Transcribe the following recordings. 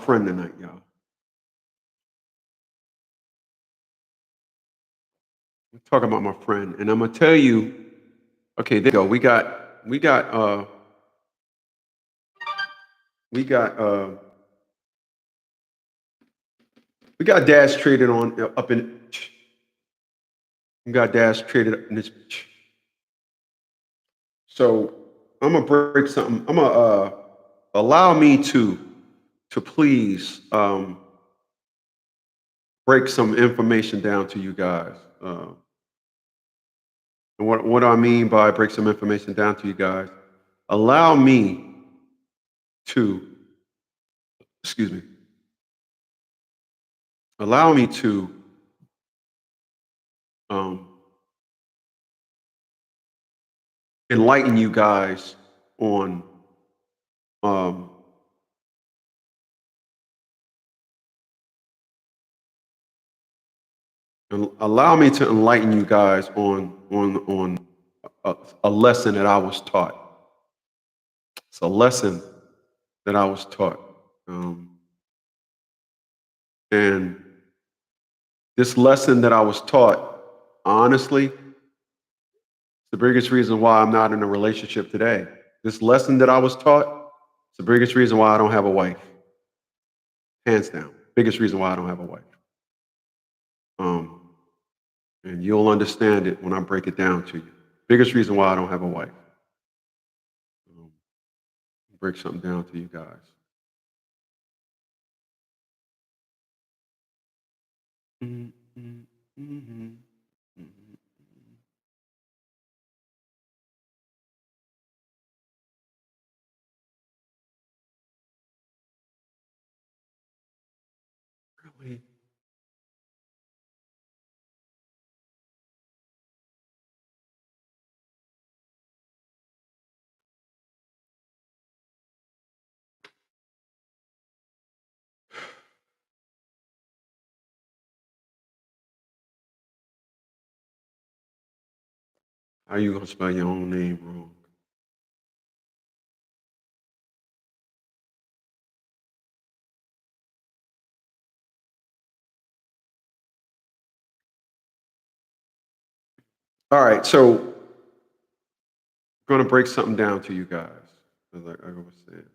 friend tonight, y'all. I'm talking about my friend, and I'm gonna tell you. Okay, there you go. We got we got Dash traded on up in. We got Dash traded up in this. So I'm gonna break something. I'm gonna allow me to please break some information down to you guys. And what do I mean by break some information down to you guys? Allow me to, excuse me, allow me to um, enlighten you guys on um, allow me to enlighten you guys on a lesson that I was taught. It's a lesson that I was taught. And this lesson that I was taught, honestly, the biggest reason why I'm not in a relationship today. This lesson that I was taught, it's the biggest reason why I don't have a wife. Hands down. Biggest reason why I don't have a wife. And you'll understand it when I break it down to you. Biggest reason why I don't have a wife. Break something down to you guys. Really? How you gonna spell your own name wrong? All right, so I'm gonna break something down to you guys. As I was saying.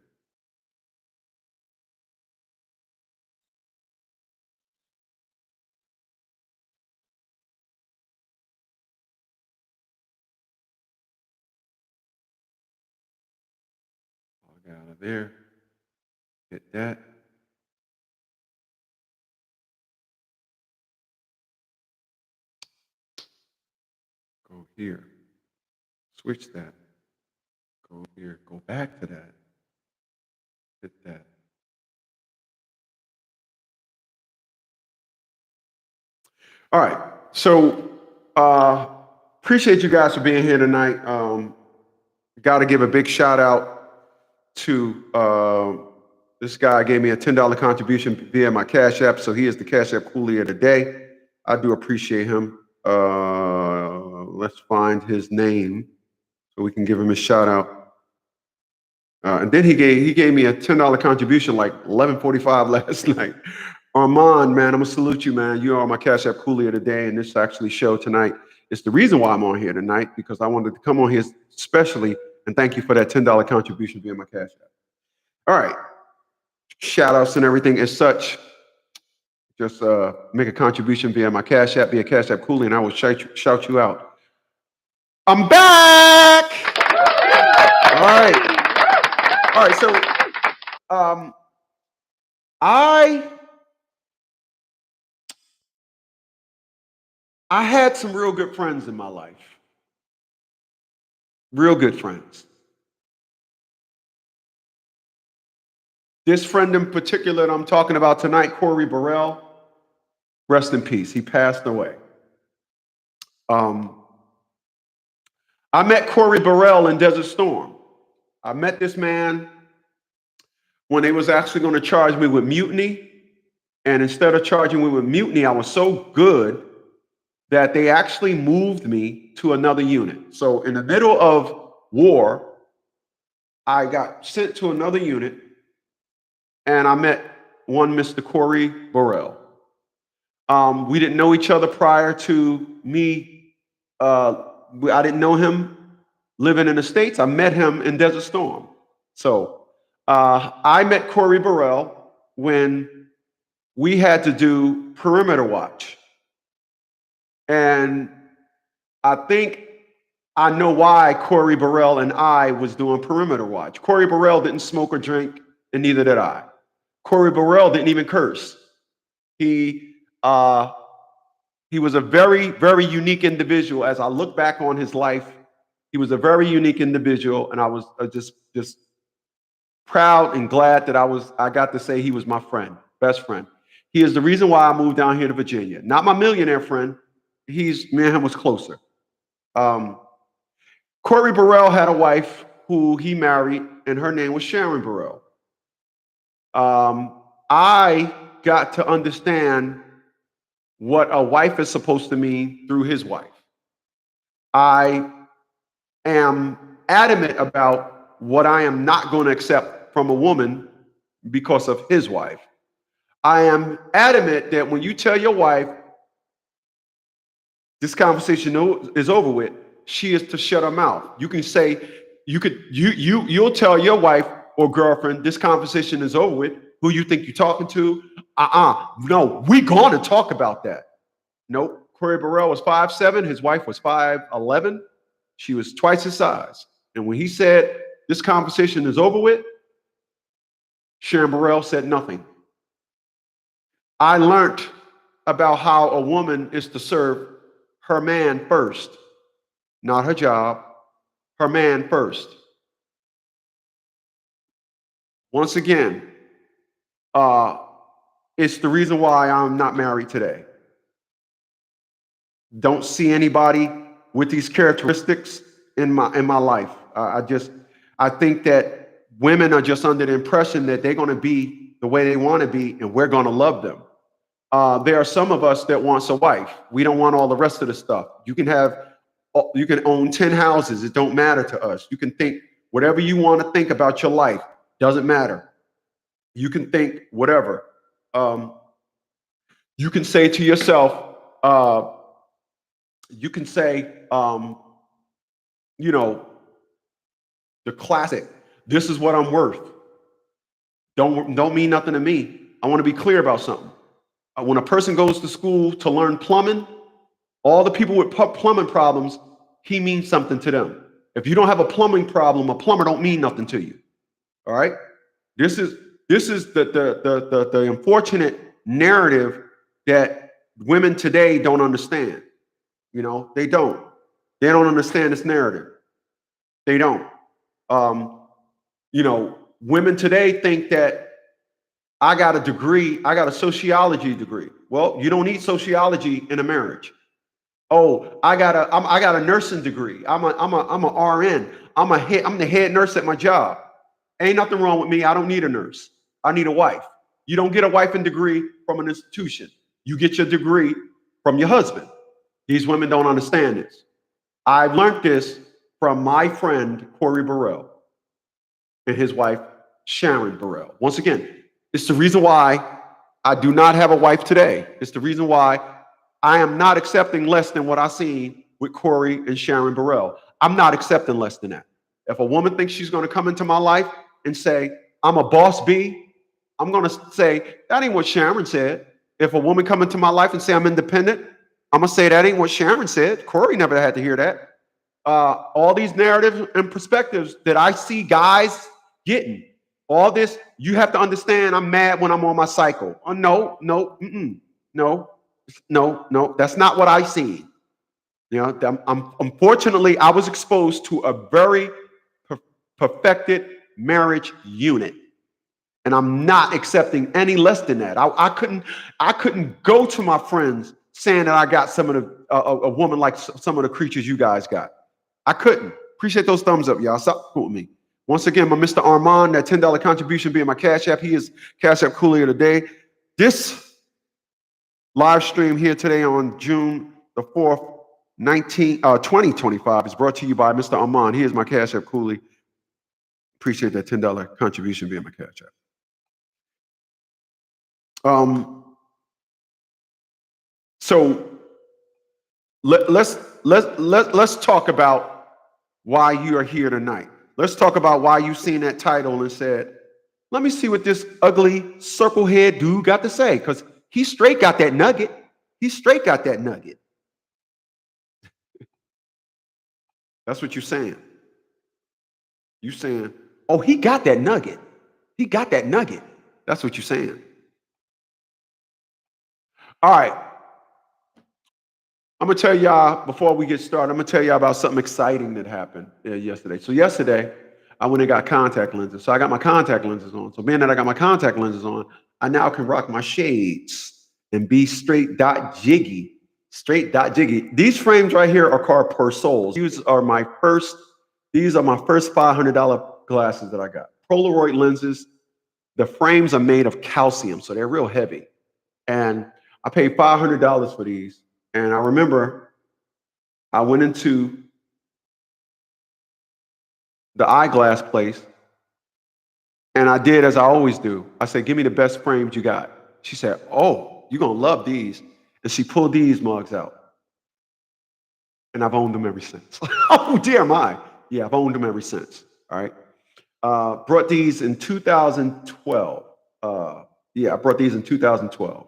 Log out of there. Hit that. Go here. Switch that. Go here. Go back to that. Hit that. All right. So appreciate you guys for being here tonight. Got to give a big shout out to this guy. Gave me a $10 contribution via my Cash App, so he is the Cash App Coolie of the day. I do appreciate him. Let's find his name so we can give him a shout out. And then he gave me a $10 contribution like 11:45 last night. Armand, man, I'm gonna salute you, man. You are my Cash App Coolie of the day, and this actually show tonight. It's the reason why I'm on here tonight, because I wanted to come on here specially and thank you for that $10 contribution via my Cash App. All right, shout outs and everything as such. Just make a contribution via my Cash App, be a Cash App Coolie, and I will shout you out. I'm back. All right. All right, so I had some real good friends in my life. Real good friends. This friend in particular that I'm talking about tonight, Corey Burrell, rest in peace. He passed away. I met Corey Burrell in Desert Storm. I met this man when they was actually going to charge me with mutiny. And instead of charging me with mutiny, I was so good that they actually moved me to another unit. So in the middle of war, I got sent to another unit, and I met one Mr. Corey Burrell. We didn't know each other prior to me. I didn't know him living in the States. I met him in Desert Storm. So I met Corey Burrell when we had to do perimeter watch. And I think I know why Corey Burrell and I was doing perimeter watch. Corey Burrell didn't smoke or drink, and neither did I. Corey Burrell didn't even curse. He was a very, very unique individual. As I look back on his life, he was a very unique individual, and I was just proud and glad that I got to say he was my friend, best friend. He is the reason why I moved down here to Virginia. Not my millionaire friend. Me and him was closer. Corey Burrell had a wife who he married, and her name was Sharon Burrell. I got to understand what a wife is supposed to mean through his wife. I am adamant about what I am not going to accept from a woman because of his wife. I am adamant that when you tell your wife this conversation is over with, she is to shut her mouth. You can say, you'll tell your wife or girlfriend this conversation is over with. Who you think you're talking to? No, we're going to talk about that. Nope. Corey Burrell was 5'7". His wife was 5'11". She was twice his size. And when he said this conversation is over with, Sharon Burrell said nothing. I learned about how a woman is to serve her man first, not her job, her man first. Once again, it's the reason why I'm not married today. Don't see anybody with these characteristics in my life. I think that women are just under the impression that they're going to be the way they want to be, and we're going to love them. There are some of us that wants a wife. We don't want all the rest of the stuff. You can own 10 houses. It don't matter to us. You can think whatever you want to think about your life. Doesn't matter. You can think whatever. You can say to yourself, you can say, the classic, this is what I'm worth. Don't mean nothing to me. I want to be clear about something. When a person goes to school to learn plumbing, all the people with plumbing problems, he means something to them. If you don't have a plumbing problem, a plumber don't mean nothing to you. All right? This is the unfortunate narrative that women today don't understand. They don't. They don't understand this narrative. They don't. Women today think that I got a degree, I got a sociology degree. Well, you don't need sociology in a marriage. Oh, I got a nursing degree. I'm a RN. I'm the head nurse at my job. Ain't nothing wrong with me. I don't need a nurse. I need a wife. You don't get a wife and degree from an institution. You get your degree from your husband. These women don't understand this. I learned this from my friend Corey Burrell and his wife Sharon Burrell. Once again, it's the reason why I do not have a wife today. It's the reason why I am not accepting less than what I seen with Corey and Sharon Burrell. I'm not accepting less than that. If a woman thinks she's going to come into my life and say, I'm a boss B, I'm going to say, that ain't what Sharon said. If a woman come into my life and say I'm independent, I'm going to say that ain't what Sharon said. Corey never had to hear that. All these narratives and perspectives that I see guys getting, all this, you have to understand I'm mad when I'm on my cycle. Oh, no, that's not what I seen. Unfortunately, I was exposed to a very perfected marriage unit. And I'm not accepting any less than that. I couldn't go to my friends saying that I got some of a woman like some of the creatures you guys got. I couldn't. Appreciate those thumbs up, y'all. Stop with me. Once again, my Mr. Armand, that $10 contribution being my Cash App. He is Cash App Coolie of the Day. This live stream here today on June the 4th, 2025 is brought to you by Mr. Armand. He is my Cash App Coolie. Appreciate that $10 contribution being my Cash App. So let's talk about why you are here tonight. Let's talk about why you seen that title and said, let me see what this ugly circle head dude got to say, because he straight got that nugget. He straight got that nugget. That's what you're saying. You saying, oh, he got that nugget. He got that nugget. That's what you're saying. All right. I'm going to tell y'all, before we get started, I'm going to tell y'all about something exciting that happened yesterday. So yesterday, I went and got contact lenses. So I got my contact lenses on. So being that I got my contact lenses on, I now can rock my shades and be straight dot jiggy. Straight dot jiggy. These frames right here are called Persols. These are my first $500 glasses that I got. Polaroid lenses. The frames are made of calcium, so they're real heavy. And I paid $500 for these. And I remember I went into the eyeglass place and I did as I always do. I said, give me the best frames you got. She said, oh, you're going to love these. And she pulled these mugs out. And I've owned them ever since. Oh, dear my. Yeah, I've owned them ever since. All right. Brought these in 2012. I brought these in 2012.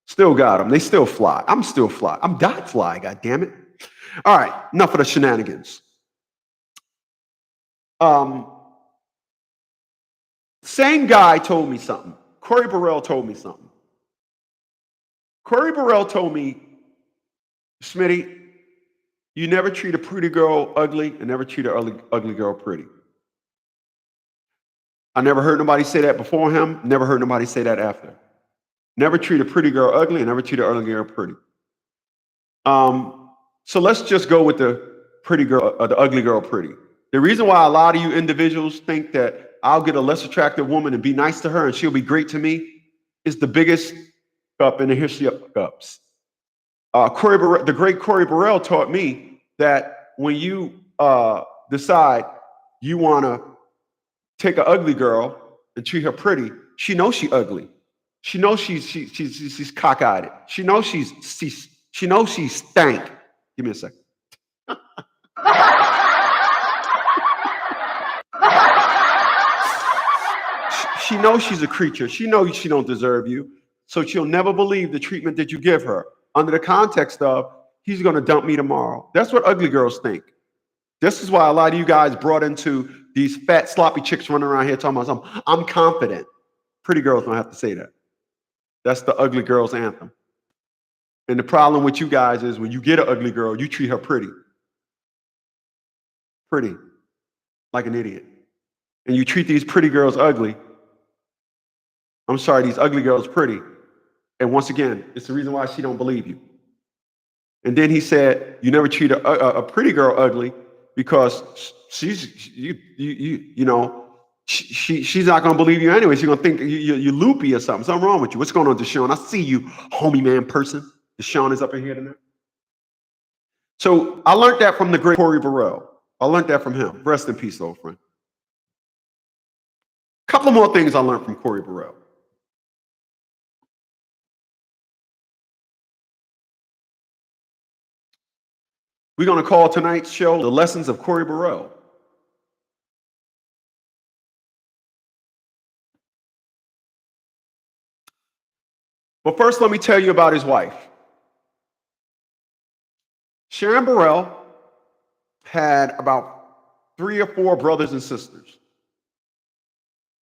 Still got them. They still fly. I'm still fly. I'm dot fly, God damn it. All right, enough of the shenanigans. Same guy told me something. Corey Burrell told me something. Corey Burrell told me, Smitty, you never treat a pretty girl ugly and never treat an ugly girl pretty. I never heard nobody say that before him. Never heard nobody say that after. Never treat a pretty girl ugly and never treat an ugly girl pretty. So let's just go with the pretty girl, the ugly girl pretty. The reason why a lot of you individuals think that I'll get a less attractive woman and be nice to her and she'll be great to me is the biggest up in the history of ups. The great Corey Burrell taught me that when you decide you want to take an ugly girl and treat her pretty, she knows she's ugly. She knows she's cockeyed. She knows she knows she's stank. Give me a second. She knows she's a creature. She knows she don't deserve you. So she'll never believe the treatment that you give her under the context of, he's going to dump me tomorrow. That's what ugly girls think. This is why a lot of you guys brought into these fat, sloppy chicks running around here talking about something. I'm confident. Pretty girls don't have to say that. That's the ugly girl's anthem. And the problem with you guys is when you get an ugly girl, you treat her pretty. Pretty. Like an idiot. And you treat these pretty girls ugly. I'm sorry, these ugly girls pretty. And once again, it's the reason why she don't believe you. And then he said, you never treat a pretty girl ugly because she's not going to believe you anyway. She's going to think you're loopy or something. Something wrong with you. What's going on, Deshaun? I see you, homie man person. Deshaun is up in here tonight. So I learned that from the great Corey Burrell. I learned that from him. Rest in peace, old friend. A couple of more things I learned from Corey Burrell. We're going to call tonight's show The Lessons of Corey Burrell. But first, let me tell you about his wife. Sharon Burrell had about 3 or 4 brothers and sisters.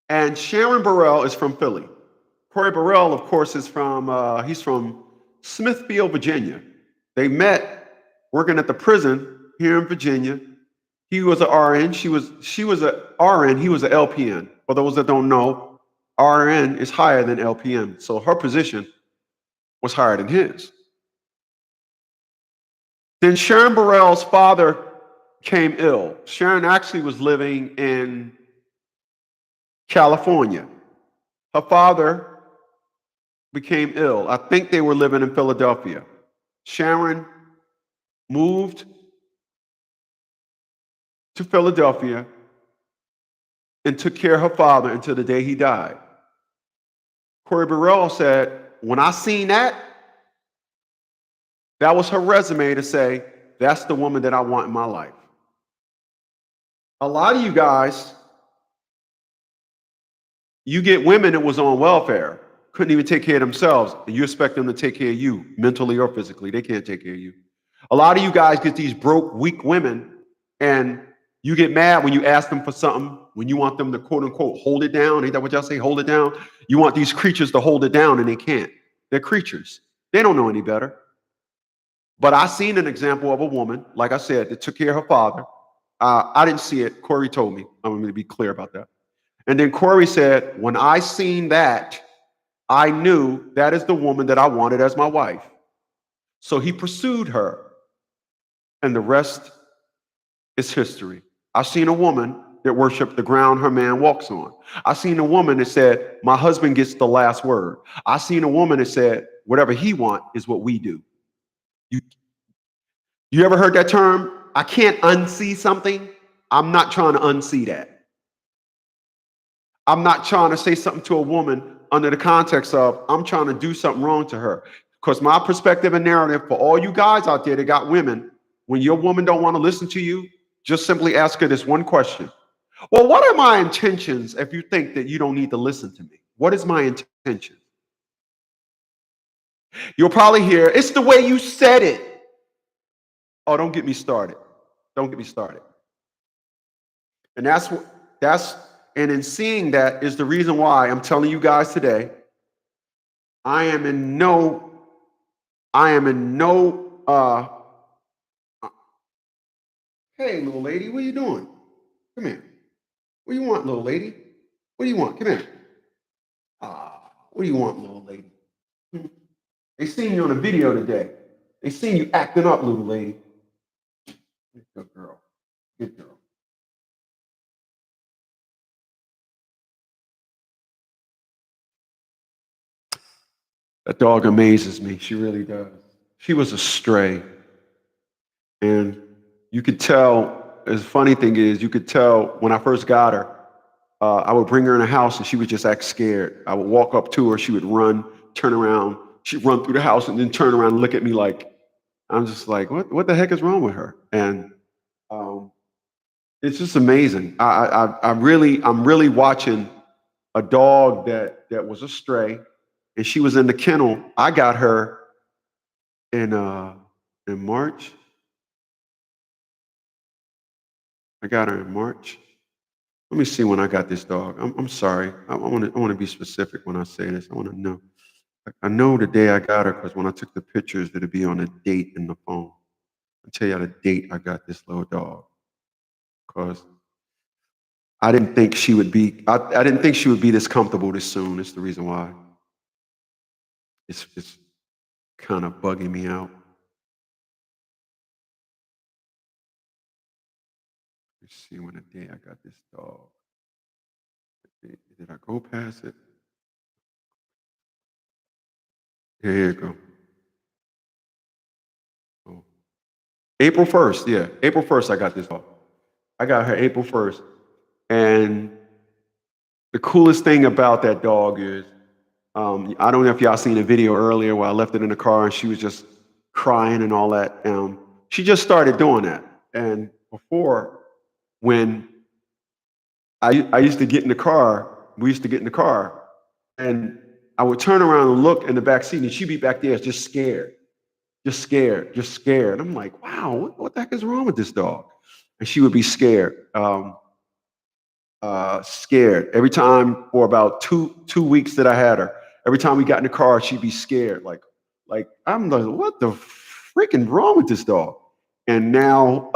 And Sharon Burrell is from Philly. Corey Burrell, of course, is he's from Smithfield, Virginia. They met working at the prison here in Virginia. He was an RN. She was an RN. He was an LPN. For those that don't know, RN is higher than LPN. So her position was higher than his. Then Sharon Burrell's father became ill. Sharon actually was living in California. Her father became ill. I think they were living in Philadelphia. Sharon moved to Philadelphia and took care of her father until the day he died. Corey Burrell said, when I seen that, that was her resume to say, that's the woman that I want in my life. A lot of you guys, you get women that was on welfare, couldn't even take care of themselves, and you expect them to take care of you mentally or physically. They can't take care of you. A lot of you guys get these broke, weak women, and you get mad when you ask them for something, when you want them to quote unquote hold it down. Ain't that what y'all say? Hold it down. You want these creatures to hold it down, and they can't. They're creatures. They don't know any better. But I seen an example of a woman, like I said, that took care of her father. I didn't see it. Corey told me. I'm going to be clear about that. And then Corey said, when I seen that, I knew that is the woman that I wanted as my wife. So he pursued her. And the rest is history. I seen a woman that worshiped the ground her man walks on. I seen a woman that said, my husband gets the last word. I seen a woman that said, whatever he wants is what we do. You ever heard that term? I can't unsee something. I'm not trying to unsee that. I'm not trying to say something to a woman under the context of I'm trying to do something wrong to her. Because my perspective and narrative for all you guys out there that got women, when your woman don't want to listen to you, just simply ask her this one question. Well, what are my intentions if you think that you don't need to listen to me? What is my intention? You'll probably hear, it's the way you said it. Oh, don't get me started. Don't get me started. And and in seeing that is the reason why I'm telling you guys today, I am in no, hey, little lady, what are you doing? Come here. What do you want, little lady? What do you want? Come here. What do you want, little lady? They seen you on a video today. They seen you acting up, little lady. Good girl. Good girl. That dog amazes me. She really does. She was a stray. And you could tell, the funny thing is, you could tell when I first got her, I would bring her in the house and she would just act scared. I would walk up to her, she would run, turn around, she'd run through the house and then turn around and look at me like, I'm just like, what the heck is wrong with her? And it's just amazing. I'm really watching a dog that was a stray, and she was in the kennel. I got her in March. I got her in March. Let me see when I got this dog. I'm sorry. I want to be specific when I say this. I want to know. I know the day I got her because when I took the pictures, it'd be on a date in the phone. I'll tell you the date I got this little dog. Because I didn't think she would be. I didn't think she would be this comfortable this soon. That's the reason why. It's kind of bugging me out. Let's see when the day I got this dog. Did I go past it? Here you go. Oh. April 1st, yeah. April 1st, I got this dog. I got her April 1st. And the coolest thing about that dog is, I don't know if y'all seen a video earlier where I left it in the car and she was just crying and all that. She just started doing that. And before, when I used to get in the car, we used to get in the car, and I would turn around and look in the back seat, and she'd be back there just scared, just scared, just scared. I'm like, wow, what the heck is wrong with this dog? And she would be scared, scared. Every time for about two weeks that I had her, every time we got in the car, she'd be scared. Like I'm like, what the freaking wrong with this dog? And now,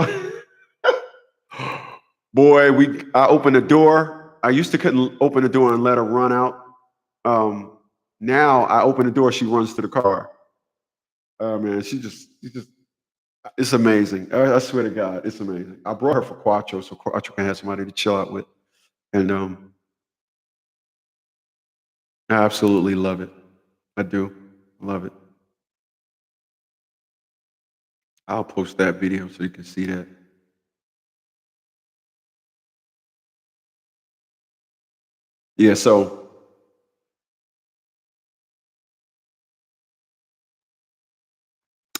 boy, I opened the door. I used to couldn't open the door and let her run out. Now I open the door, she runs to the car. Oh man, she just, it's amazing. I swear to God, it's amazing. I brought her for Quattro, so Quattro can have somebody to chill out with. And I absolutely love it. I do love it. I'll post that video so you can see that. Yeah, so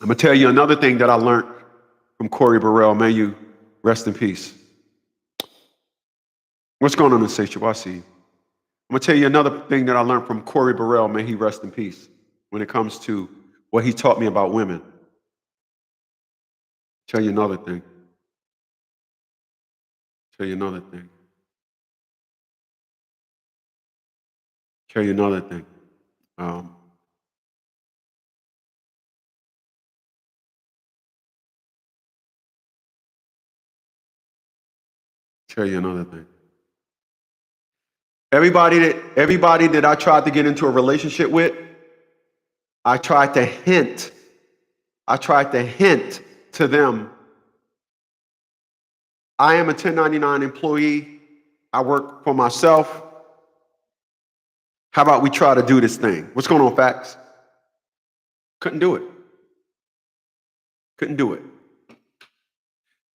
I'm going to tell you another thing that I learned from Corey Burrell. May you rest in peace. What's going on in Station? I see you. I'm going to tell you another thing that I learned from Corey Burrell. May he rest in peace when it comes to what he taught me about women. Tell you another thing. Tell you another thing. Tell you another thing. Tell you another thing. Everybody that I tried to get into a relationship with, I tried to hint to them. I am a 1099 employee. I work for myself. How about we try to do this thing? What's going on, Facts? Couldn't do it. Couldn't do it.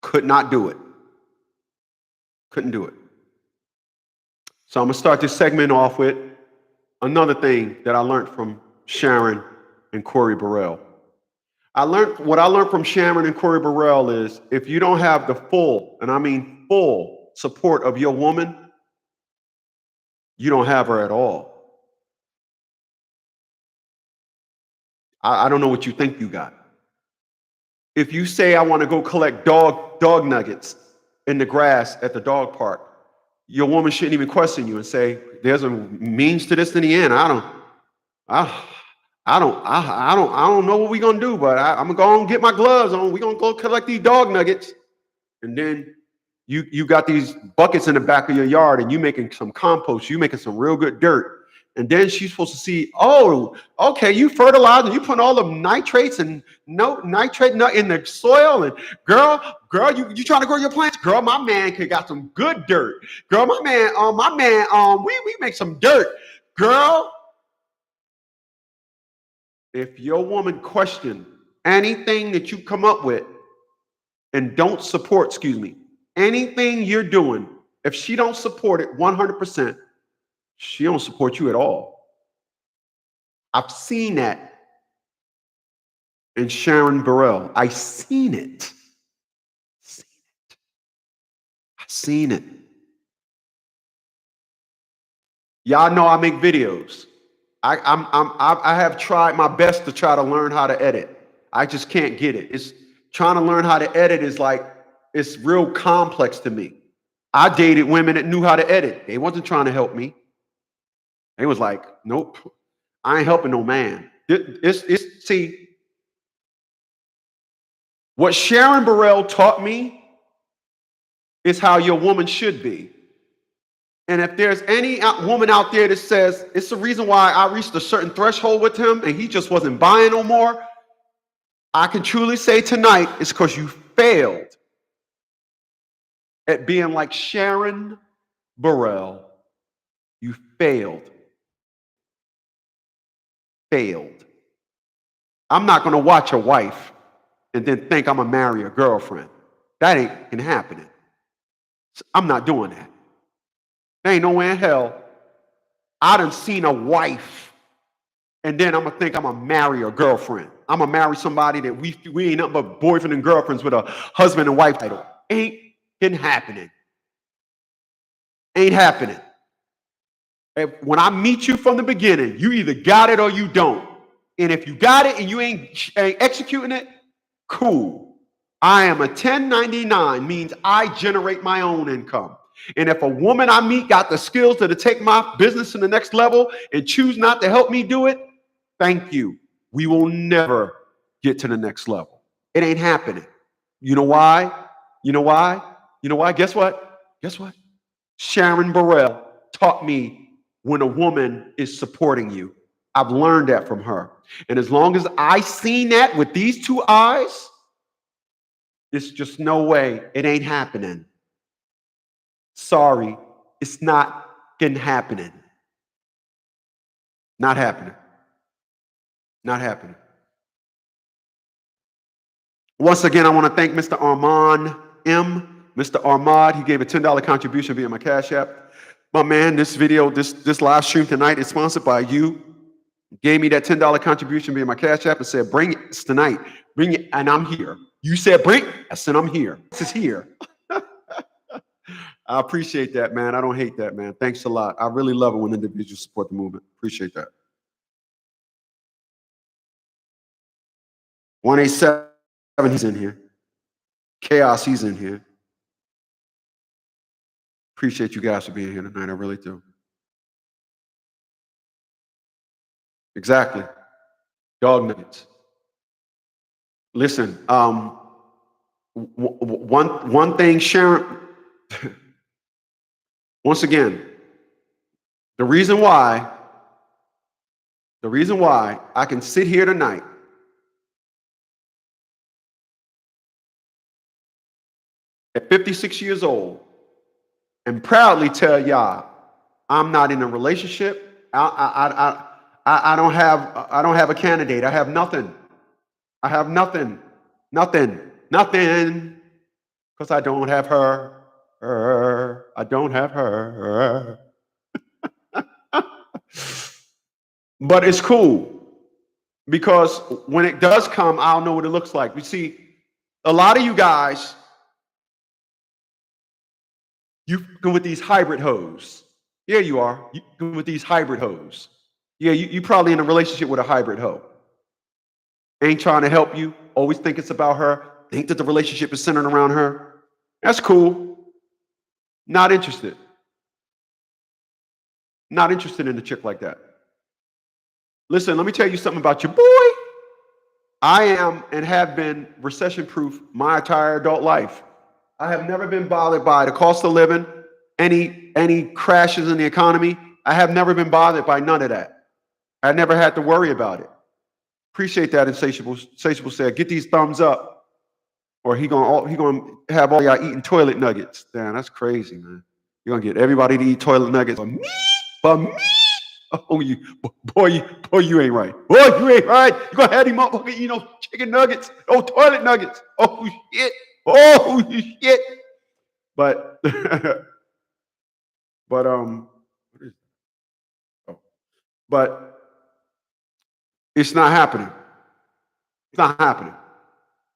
Could not do it. Couldn't do it. So I'm going to start this segment off with another thing that I learned from Sharon and Corey Burrell. What I learned from Sharon and Corey Burrell is if you don't have the full, and I mean full, support of your woman, you don't have her at all. I don't know what you think you got. If you say, I want to go collect dog nuggets in the grass at the dog park, your woman shouldn't even question you and say, there's a means to this in the end. I don't know what we're gonna do, but I'm gonna go and get my gloves on. We're gonna go collect these dog nuggets. And then you got these buckets in the back of your yard and you making some compost, you making some real good dirt. And then she's supposed to see, oh, okay, you fertilize and you put all the nitrates and nitrate in the soil. And girl, you trying to grow your plants? Girl, my man got some good dirt. Girl, my man, we make some dirt. Girl, if your woman question anything that you come up with and don't support, anything you're doing, if she don't support it 100%, she don't support you at all. I've seen that in Sharon Burrell. I seen it. I seen it. Y'all know I make videos. I have tried my best to try to learn how to edit. I just can't get it. It's trying to learn how to edit is like, it's real complex to me. I dated women that knew how to edit. They wasn't trying to help me. They was like, nope, I ain't helping no man. See, what Sharon Burrell taught me is how your woman should be. And if there's any woman out there that says it's the reason why I reached a certain threshold with him and he just wasn't buying no more, I can truly say tonight it's because you failed at being like Sharon Burrell. You failed. I'm not going to watch a wife and then think I'm going to marry a girlfriend. That ain't happening. So I'm not doing that. There ain't no way in hell I done seen a wife and then I'm going to think I'm going to marry a girlfriend. I'm going to marry somebody that we ain't nothing but boyfriend and girlfriends with a husband and wife title. Ain't happening. Ain't happening. When I meet you from the beginning, you either got it or you don't. And if you got it and you ain't executing it, cool. I am a 1099, means I generate my own income. And if a woman I meet got the skills to take my business to the next level and choose not to help me do it, thank you. We will never get to the next level. It ain't happening. You know why? Guess what? Sharon Burrell taught me when a woman is supporting you. I've learned that from her. And as long as I seen that with these two eyes, it's just no way. It ain't happening. Sorry, it's not happening. Not happening. Not happening. Once again, I want to thank Mr. Armand M. Mr. Armand, he gave a $10 contribution via my Cash App. My man, this video, this live stream tonight is sponsored by you. Gave me that $10 contribution via my Cash App and said, bring it tonight. Bring it, and I'm here. You said bring it. I said, I'm here. This is here. I appreciate that, man. I don't hate that, man. Thanks a lot. I really love it when individuals support the movement. Appreciate that. 187, he's in here. Chaos, he's in here. Appreciate you guys for being here tonight. I really do. Exactly. Dog nuggets. Listen, one thing, Sharon, once again, the reason why I can sit here tonight at 56 years old and proudly tell y'all I'm not in a relationship. I don't have a candidate. I have nothing. I have nothing. Because I don't have her. I don't have her. But it's cool, because when it does come, I'll know what it looks like. You see, a lot of you guys, you go with these hybrid hoes. Yeah, you are. You go with these hybrid hoes. Yeah, you probably in a relationship with a hybrid hoe. Ain't trying to help you. Always think it's about her. Think that the relationship is centered around her. That's cool. Not interested. Not interested in a chick like that. Listen, let me tell you something about your boy. I am and have been recession-proof my entire adult life. I have never been bothered by the cost of living, any crashes in the economy. I have never been bothered by none of that. I never had to worry about it. Appreciate that, Insatiable. Insatiable said, get these thumbs up, or he gonna have all y'all eating toilet nuggets. Damn, that's crazy, man. You're gonna get everybody to eat toilet nuggets for me? For me? Oh, boy, you ain't right. Boy, you ain't right. You gonna have these motherfucking, chicken nuggets, toilet nuggets. Oh shit. Oh shit. But but it's not happening. It's not happening.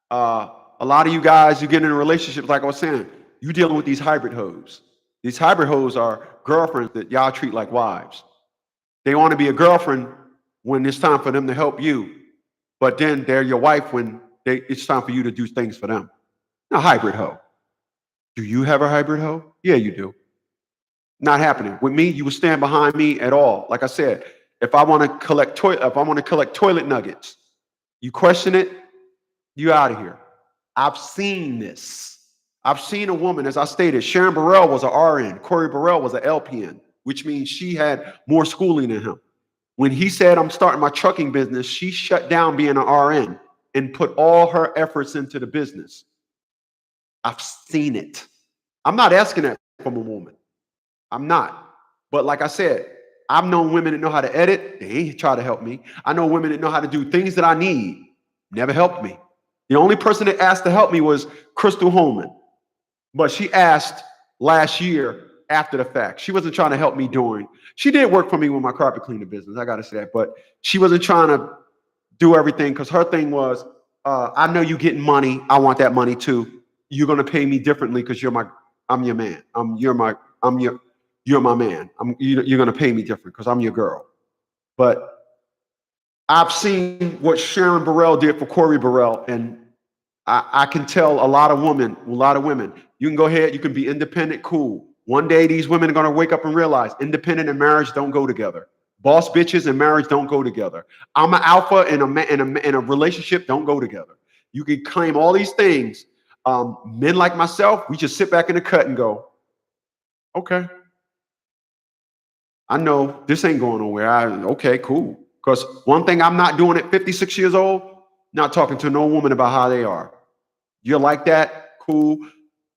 A lot of you guys, you get in a relationship, like I was saying, you dealing with these hybrid hoes. These hybrid hoes are girlfriends that y'all treat like wives. They want to be a girlfriend when it's time for them to help you, but then they're your wife when it's time for you to do things for them. Now, hybrid hoe. Do you have a hybrid hoe? Yeah, you do. Not happening. With me, you would stand behind me at all. Like I said, if I want to collect toilet nuggets, you question it, you out of here. I've seen this. I've seen a woman, as I stated, Sharon Burrell was an RN, Corey Burrell was an LPN, which means she had more schooling than him. When he said, I'm starting my trucking business, she shut down being an RN and put all her efforts into the business. I've seen it. I'm not asking that from a woman. I'm not. But like I said, I've known women that know how to edit. They ain't try to help me. I know women that know how to do things that I need. Never helped me. The only person that asked to help me was Crystal Holman. But she asked last year after the fact. She wasn't trying to help me during. She did work for me with my carpet cleaner business. I got to say that. But she wasn't trying to do everything, because her thing was, I know you getting money. I want that money too. You're going to pay me differently because I'm your man. You're my man. You're going to pay me different because I'm your girl. But I've seen what Sharon Burrell did for Corey Burrell, and I can tell a lot of women, you can go ahead, you can be independent, cool. One day these women are going to wake up and realize independent and marriage don't go together. Boss bitches and marriage don't go together. I'm an alpha and a relationship don't go together. You can claim all these things. Men like myself, we just sit back in the cut and go, okay, I know this ain't going nowhere. Okay, cool. Because one thing I'm not doing at 56 years old, not talking to no woman about how they are. You're like that? Cool.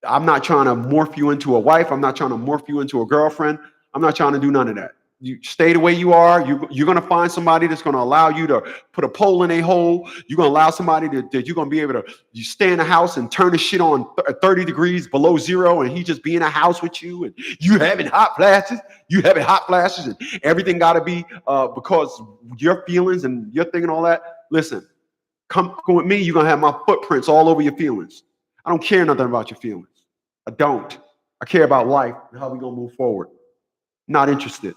I'm not trying to morph you into a wife. I'm not trying to morph you into a girlfriend. I'm not trying to do none of that. you stay the way you are. You're going to find somebody that's going to allow you to put a pole in a hole. You're going to allow somebody that you're going to be able to, you stay in the house and turn the shit on 30 degrees below zero, and he just be in a house with you, and you having hot flashes. You having hot flashes, and everything got to be because your feelings and your thing and all that. Listen, come with me. You're going to have my footprints all over your feelings. I don't care nothing about your feelings. I don't. I care about life and how we're going to move forward. Not interested.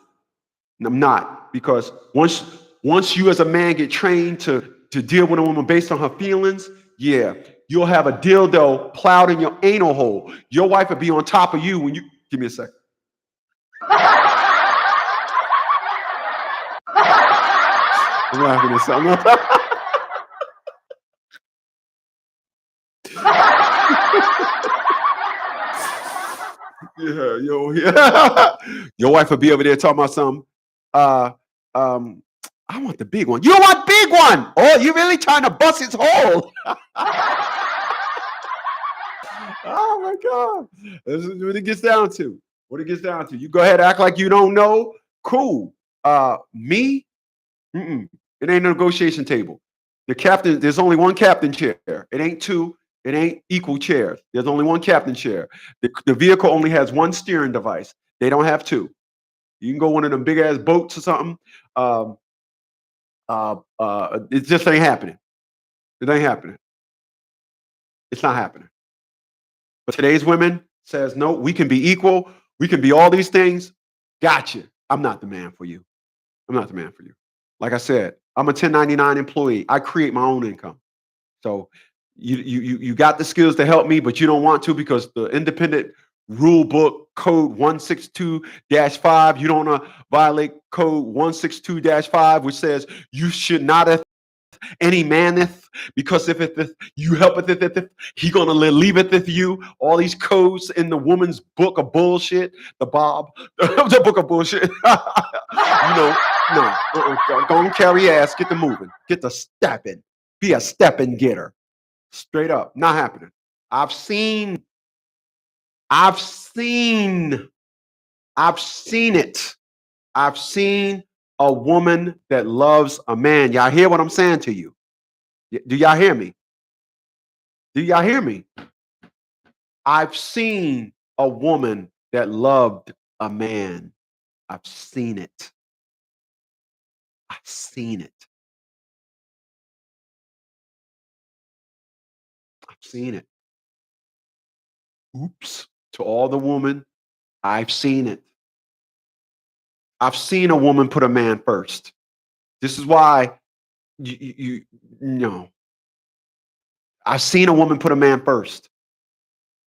I'm not, because once you as a man get trained to deal with a woman based on her feelings, yeah, you'll have a dildo plowed in your anal hole. Your wife will be on top of you when you give me a second. I'm laughing at something. Yeah. Your wife will be over there talking about something. I want the big one. You want big one? Oh, you really trying to bust its hole? Oh my God. This is what it gets down to. What it gets down to. You go ahead, act like you don't know. Cool. Me? Mm-mm. It ain't a negotiation table. The captain, there's only one captain chair. It ain't two. It ain't equal chairs. There's only one captain chair. The vehicle only has one steering device. They don't have two. You can go one of them big ass boats or something. It just ain't happening. It ain't happening. It's not happening. But today's women says, no, we can be equal. We can be all these things. Gotcha. I'm not the man for you. I'm not the man for you. Like I said, I'm a 1099 employee. I create my own income. So you got the skills to help me, but you don't want to because the independent rule book code 162-5, you don't want to violate code 162-5, which says you should not have any maneth, because if you helpeth it, he gonna leaveth with you. All these codes in the woman's book of bullshit, the the book of bullshit. No. Go and carry ass. Get the moving. Get the stepping. Be a stepping getter. Straight up, not happening. I've seen it. I've seen a woman that loves a man. Y'all hear what I'm saying to you? Do y'all hear me? Do y'all hear me? I've seen a woman that loved a man. I've seen it. I've seen it. I've seen it. Oops. To all the women, I've seen it. I've seen a woman put a man first. This is why you know. I've seen a woman put a man first.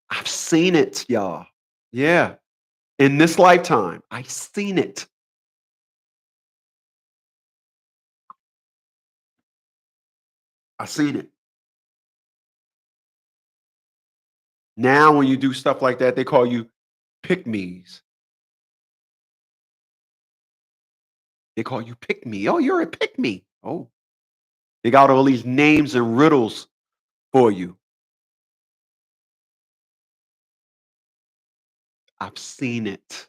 I've seen it, y'all. Yeah. In this lifetime, I've seen it. I've seen it. Now, when you do stuff like that, they call you pick-me's. They call you pick-me. Oh, you're a pick-me. Oh, they got all these names and riddles for you. I've seen it.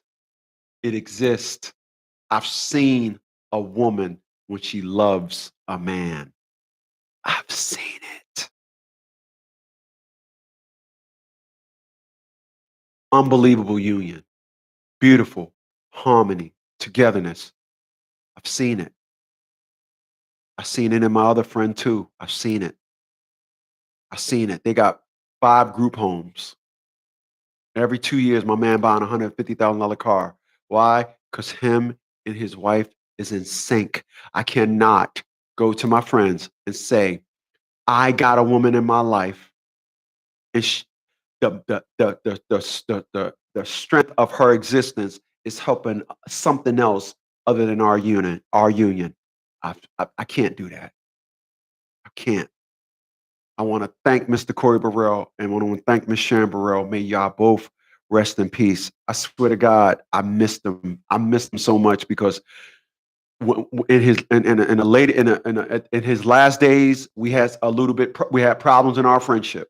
It exists. I've seen a woman when she loves a man. I've seen it. Unbelievable union. Beautiful harmony, togetherness. I've seen it. I've seen it in my other friend too. I've seen it. I've seen it. They got 5 group homes. Every 2 years, my man buying $150,000 car. Why? Because him and his wife is in sync. I cannot go to my friends and say, I got a woman in my life, and the strength of her existence is helping something else other than our unit, our union. I can't do that. I can't. I want to thank Mr. Corey Burrell and I want to thank Miss Sharon Burrell. May y'all both rest in peace. I swear to God, I missed them. I missed them so much because in his in a late in his last days, we had a little bit. We had problems in our friendship.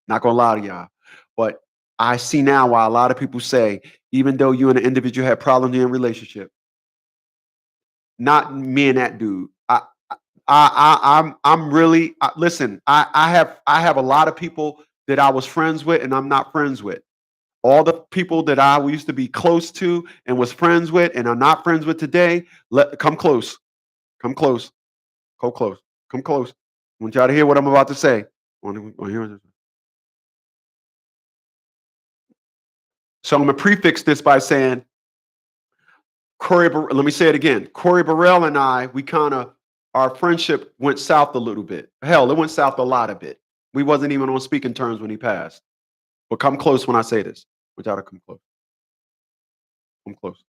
Not gonna lie to y'all, but I see now why a lot of people say, even though you and an individual had problems in your relationship, not me and that dude. I'm really listen. I have a lot of people that I was friends with, and I'm not friends with. All the people that I used to be close to and was friends with, and I'm not friends with today. Come close, come close, come close, come close. I want y'all to hear what I'm about to say. Hear this. So I'm gonna prefix this by saying let me say it again. Corey Burrell and I, we kind of, our friendship went south a little bit. Hell, it went south a lot of bit. We wasn't even on speaking terms when he passed. But come close when I say this. Without to come close. Come close.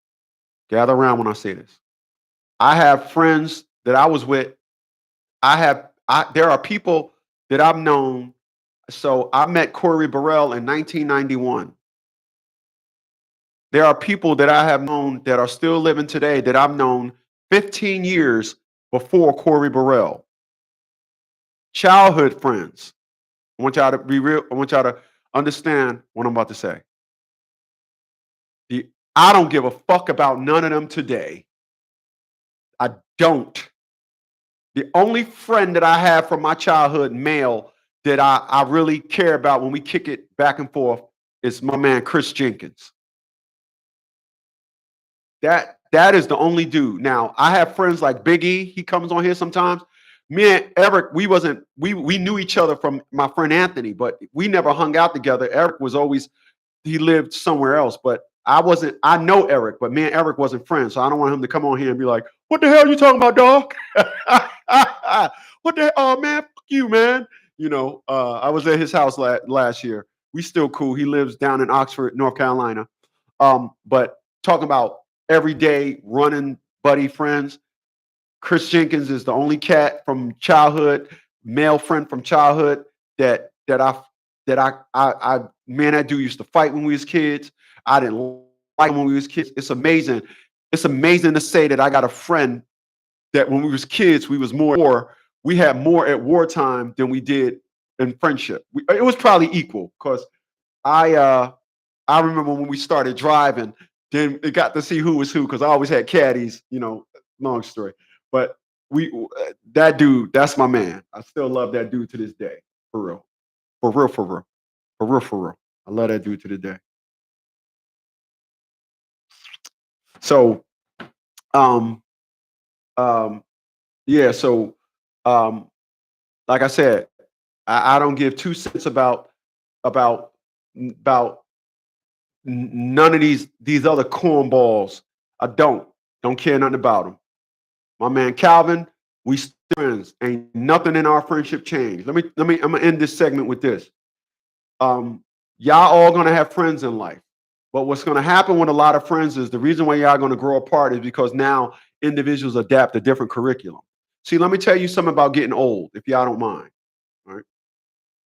Gather around when I say this. I have friends that I was with. There are people that I've known. So I met Corey Burrell in 1991. There are people that I have known that are still living today that I've known 15 years before Corey Burrell. Childhood friends. I want y'all to be real. I want y'all to understand what I'm about to say. I don't give a fuck about none of them today. I don't. The only friend that I have from my childhood, male, that I really care about when we kick it back and forth is my man Chris Jenkins. That is the only dude. Now I have friends like Big E. He comes on here sometimes. Me and Eric, we knew each other from my friend Anthony, but we never hung out together. Eric was always, he lived somewhere else, but I know Eric, but me and Eric wasn't friends. So I don't want him to come on here and be like, what the hell are you talking about, dog? What the hell? Oh man, fuck you, man. I was at his house last year. We still cool. He lives down in Oxford, North Carolina. But talking about everyday running buddy friends, Chris Jenkins is the only cat from childhood, male friend from childhood that me and that dude used to fight when we was kids. I didn't like him when we was kids. It's amazing. It's amazing to say that I got a friend that when we was kids, we had more at wartime than we did in friendship. It was probably equal because I remember when we started driving, then it got to see who was who because I always had caddies, long story. But that dude, that's my man. I still love that dude to this day. For real. For real, for real. For real, for real. I love that dude to the day. So um yeah, so um like I said, I don't give 2 cents about about none of these other cornballs. I don't care nothing about them. My man Calvin, we still friends. Ain't nothing in our friendship changed. I'm gonna end this segment with this. Y'all all gonna have friends in life. But what's gonna happen with a lot of friends is the reason why y'all gonna grow apart is because now individuals adapt a different curriculum. See, let me tell you something about getting old, if y'all don't mind. All right.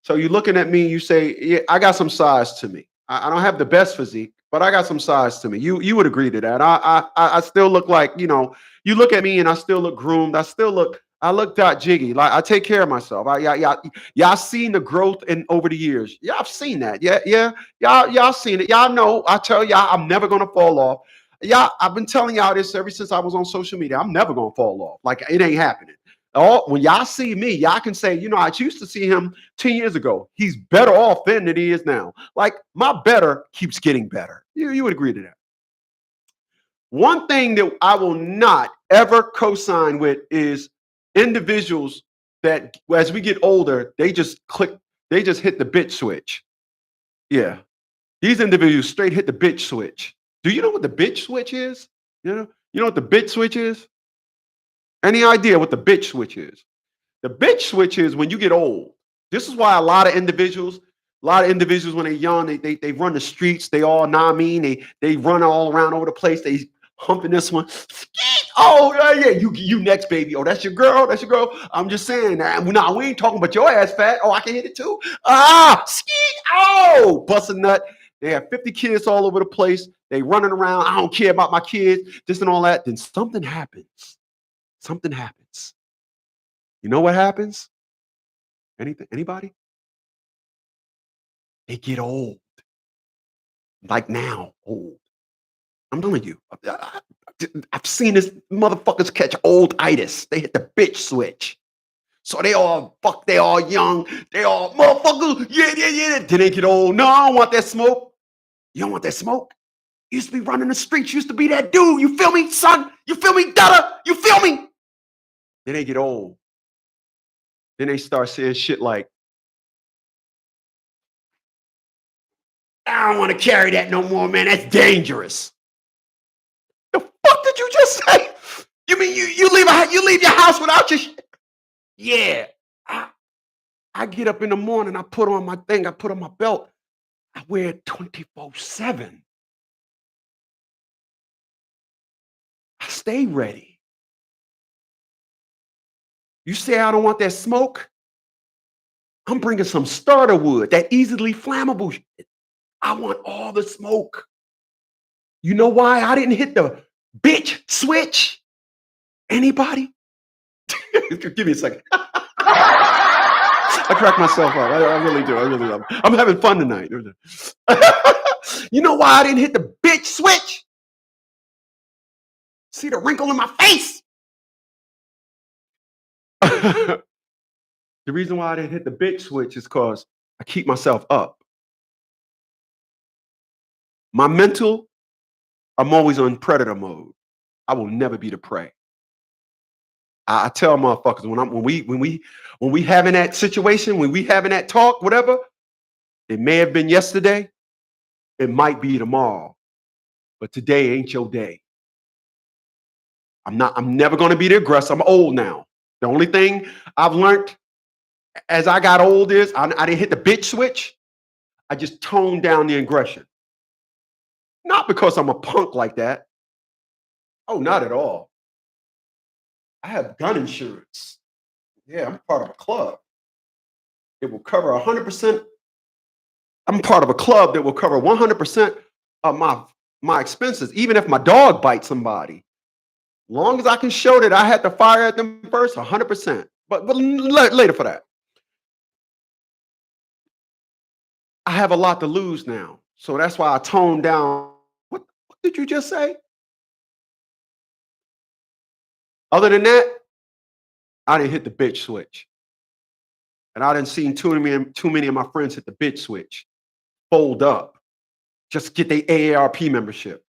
So you're looking at me, you say, yeah, I got some size to me. I don't have the best physique, but I got some size to me. You would agree to that. I still look like, you look at me and I still look groomed. I look that jiggy. Like I take care of myself. Y'all seen the growth in over the years. Y'all seen that. Yeah, yeah. Y'all seen it. Y'all know. I tell y'all, I'm never gonna fall off. I've been telling y'all this ever since I was on social media. I'm never gonna fall off. Like it ain't happening. When y'all see me, y'all can say, I used to see him 10 years ago. He's better off then than he is now. Like my better keeps getting better. You would agree to that. One thing that I will not ever co-sign with is individuals that as we get older, they just hit the bitch switch. Yeah. These individuals straight hit the bitch switch. Do you know what the bitch switch is? You know what the bitch switch is? Any idea what the bitch switch is? The bitch switch is when you get old. This is why a lot of individuals when they're young, they run the streets. They all I mean. They run all around over the place. They humping this one. Oh yeah, you next baby. Oh, that's your girl. That's your girl. I'm just saying that. No, we ain't talking about your ass fat. Oh, I can hit it too. Skeet. Oh, bust a nut. They have 50 kids all over the place. They running around. I don't care about my kids. This and all that. Then something happens. Something happens. You know what happens? Anything? Anybody? They get old. Like now, old. I'm telling you. I've seen this motherfuckers catch old itis. They hit the bitch switch. So they all they all young, they all motherfuckers, yeah. Then they get old. No, I don't want that smoke. You don't want that smoke? You used to be running the streets, you used to be that dude. You feel me, son? You feel me, daughter? You feel me? Then they get old. Then they start saying shit like, I don't want to carry that no more, man. That's dangerous. The fuck did you just say? You mean you leave your house without your shit? Yeah. I get up in the morning, I put on my thing, I put on my belt. I wear it 24/7. I stay ready. You say I don't want that smoke? I'm bringing some starter wood, that easily flammable shit. I want all the smoke. You know why I didn't hit the bitch switch? Anybody? Give me a second. I crack myself up. I really do. I really love it. I'm having fun tonight. You know why I didn't hit the bitch switch? See the wrinkle in my face? The reason why I didn't hit the bitch switch is because I keep myself up. My mental, I'm always on predator mode. I will never be the prey. I tell motherfuckers when we having that situation, when we having that talk, whatever, it may have been yesterday, it might be tomorrow, but today ain't your day. I'm never gonna be the aggressor. I'm old now. The only thing I've learned as I got old is I didn't hit the bitch switch. I just toned down the aggression. Not because I'm a punk like that. Oh, not at all. I have gun insurance. Yeah, I'm part of a club. It will cover 100%. I'm part of a club that will cover 100% of my expenses, even if my dog bites somebody. Long as I can show that I had to fire at them first, 100%. But later for that. I have a lot to lose now. So that's why I toned down. What did you just say? Other than that, I didn't hit the bitch switch. And I didn't seen too many of my friends hit the bitch switch. Fold up. Just get their AARP membership.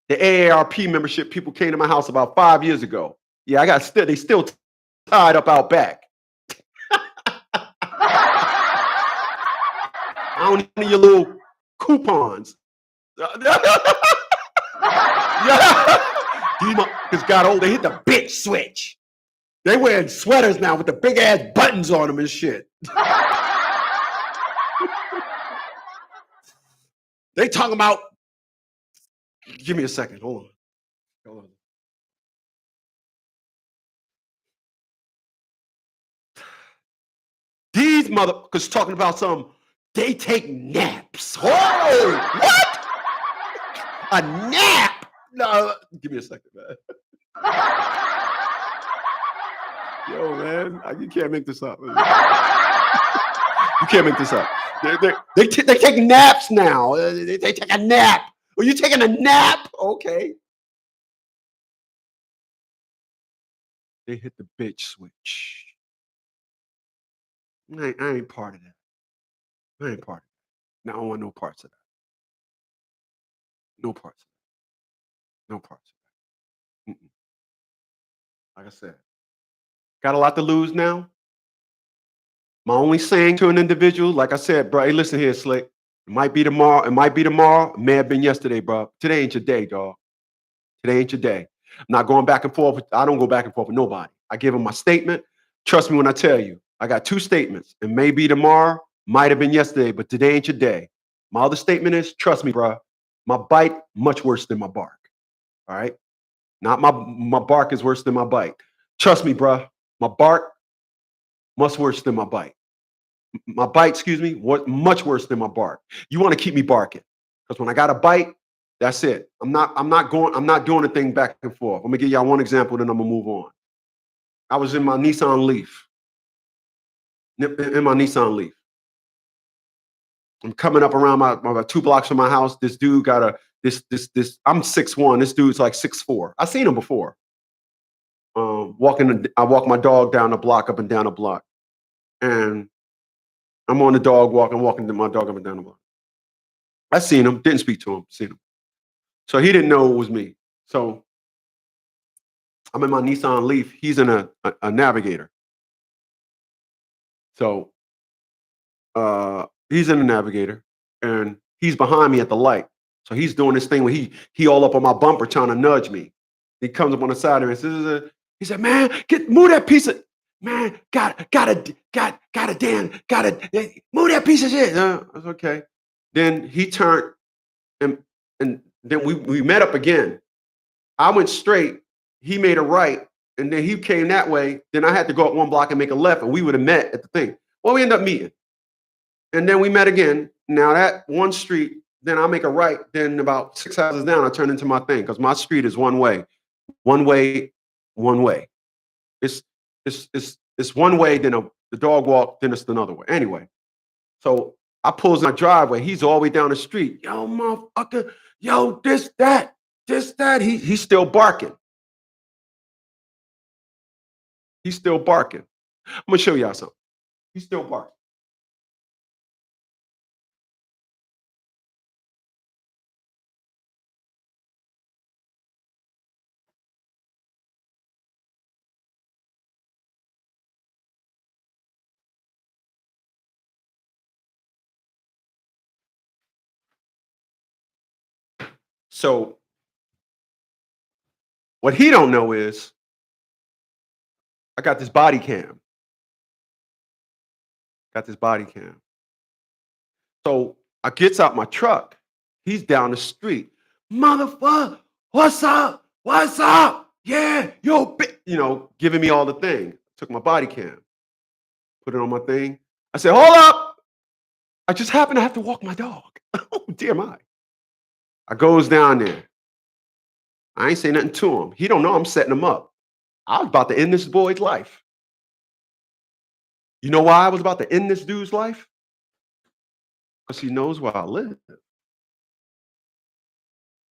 The AARP membership people came to my house about 5 years ago. Yeah, they still tied up out back. I don't need your little coupons. Because got old, they hit the bitch switch. They wearing sweaters now with the big ass buttons on them and shit. They talking about. Give me a second. Hold on. These motherfuckers talking about they take naps. Oh, what? A nap? No, give me a second, man. Yo, man, you can't make this up. You can't make this up. They take naps now. They take a nap. Are you taking a nap? Okay. They hit the bitch switch. I ain't part of that. I ain't part of that. No, I don't want no parts of that. No parts of that. No parts of that. Mm-mm. Like I said, got a lot to lose now. My only saying to an individual, like I said, bro, hey, listen here, Slick. It might be tomorrow. It might be tomorrow. It may have been yesterday, bro. Today ain't your day, dog. Today ain't your day. I'm not going back and forth. I don't go back and forth with nobody. I give them my statement. Trust me when I tell you. I got 2 statements. It may be tomorrow, might have been yesterday, but today ain't your day. My other statement is, trust me, bro. My bite, much worse than my bark. All right? Not my bark is worse than my bite. Trust me, bro. My bark, much worse than my bite. My bite, excuse me, much worse than my bark. You want to keep me barking. Because when I got a bite, that's it. I'm not doing a thing back and forth. I'm gonna give y'all one example, then I'm gonna move on. I was in my Nissan Leaf. I'm coming up around my about 2 blocks from my house. This dude got a this. I'm 6'1". This dude's like 6'4". I seen him before. I walk my dog down the block, up and down the block, and I'm on the dog walk. I'm walking my dog up and down the block. I seen him, didn't speak to him, seen him. So he didn't know it was me. So I'm in my Nissan Leaf. He's in a Navigator. So he's in the Navigator, and he's behind me at the light. So he's doing this thing where he all up on my bumper trying to nudge me. He comes up on the side of me and says, he said, "Man, move that piece of man, gotta move that piece of shit." I was okay. Then he turned and and then we met up again. I went straight, he made a right, and then he came that way. Then I had to go up 1 block and make a left, and we would have met at the thing. Well, we ended up meeting. And then we met again. Now that one street, then I make a right. Then about 6 houses down, I turn into my thing because my street is one way, one way, one way. It's it's one way. Then the dog walk. Then it's another way. Anyway, so I pulls in my driveway. He's all the way down the street. Yo, motherfucker. Yo, this that. He's still barking. He's still barking. I'm gonna show y'all something. He's still barking. So what he don't know is I got this body cam. Got this body cam. So I gets out my truck. He's down the street. Motherfucker, what's up? What's up? Yeah, giving me all the thing. Took my body cam, put it on my thing. I said, hold up. I just happen to have to walk my dog. Oh, dear my. I goes down there. I ain't say nothing to him. He don't know I'm setting him up. I was about to end this boy's life. You know why I was about to end this dude's life? Because he knows where I live.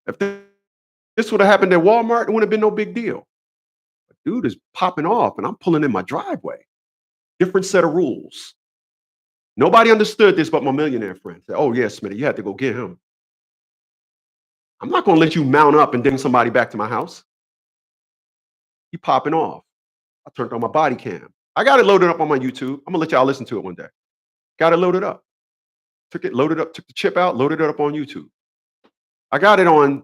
If this would have happened at Walmart, it wouldn't have been no big deal. But dude is popping off and I'm pulling in my driveway. Different set of rules. Nobody understood this but my millionaire friend. Said, oh, yeah, Smitty, you had to go get him. I'm not going to let you mount up and bring somebody back to my house. He popping off. I turned on my body cam. I got it loaded up on my YouTube. I'm going to let y'all listen to it one day. Got it loaded up. Took it loaded up, took the chip out, loaded it up on YouTube. I got it on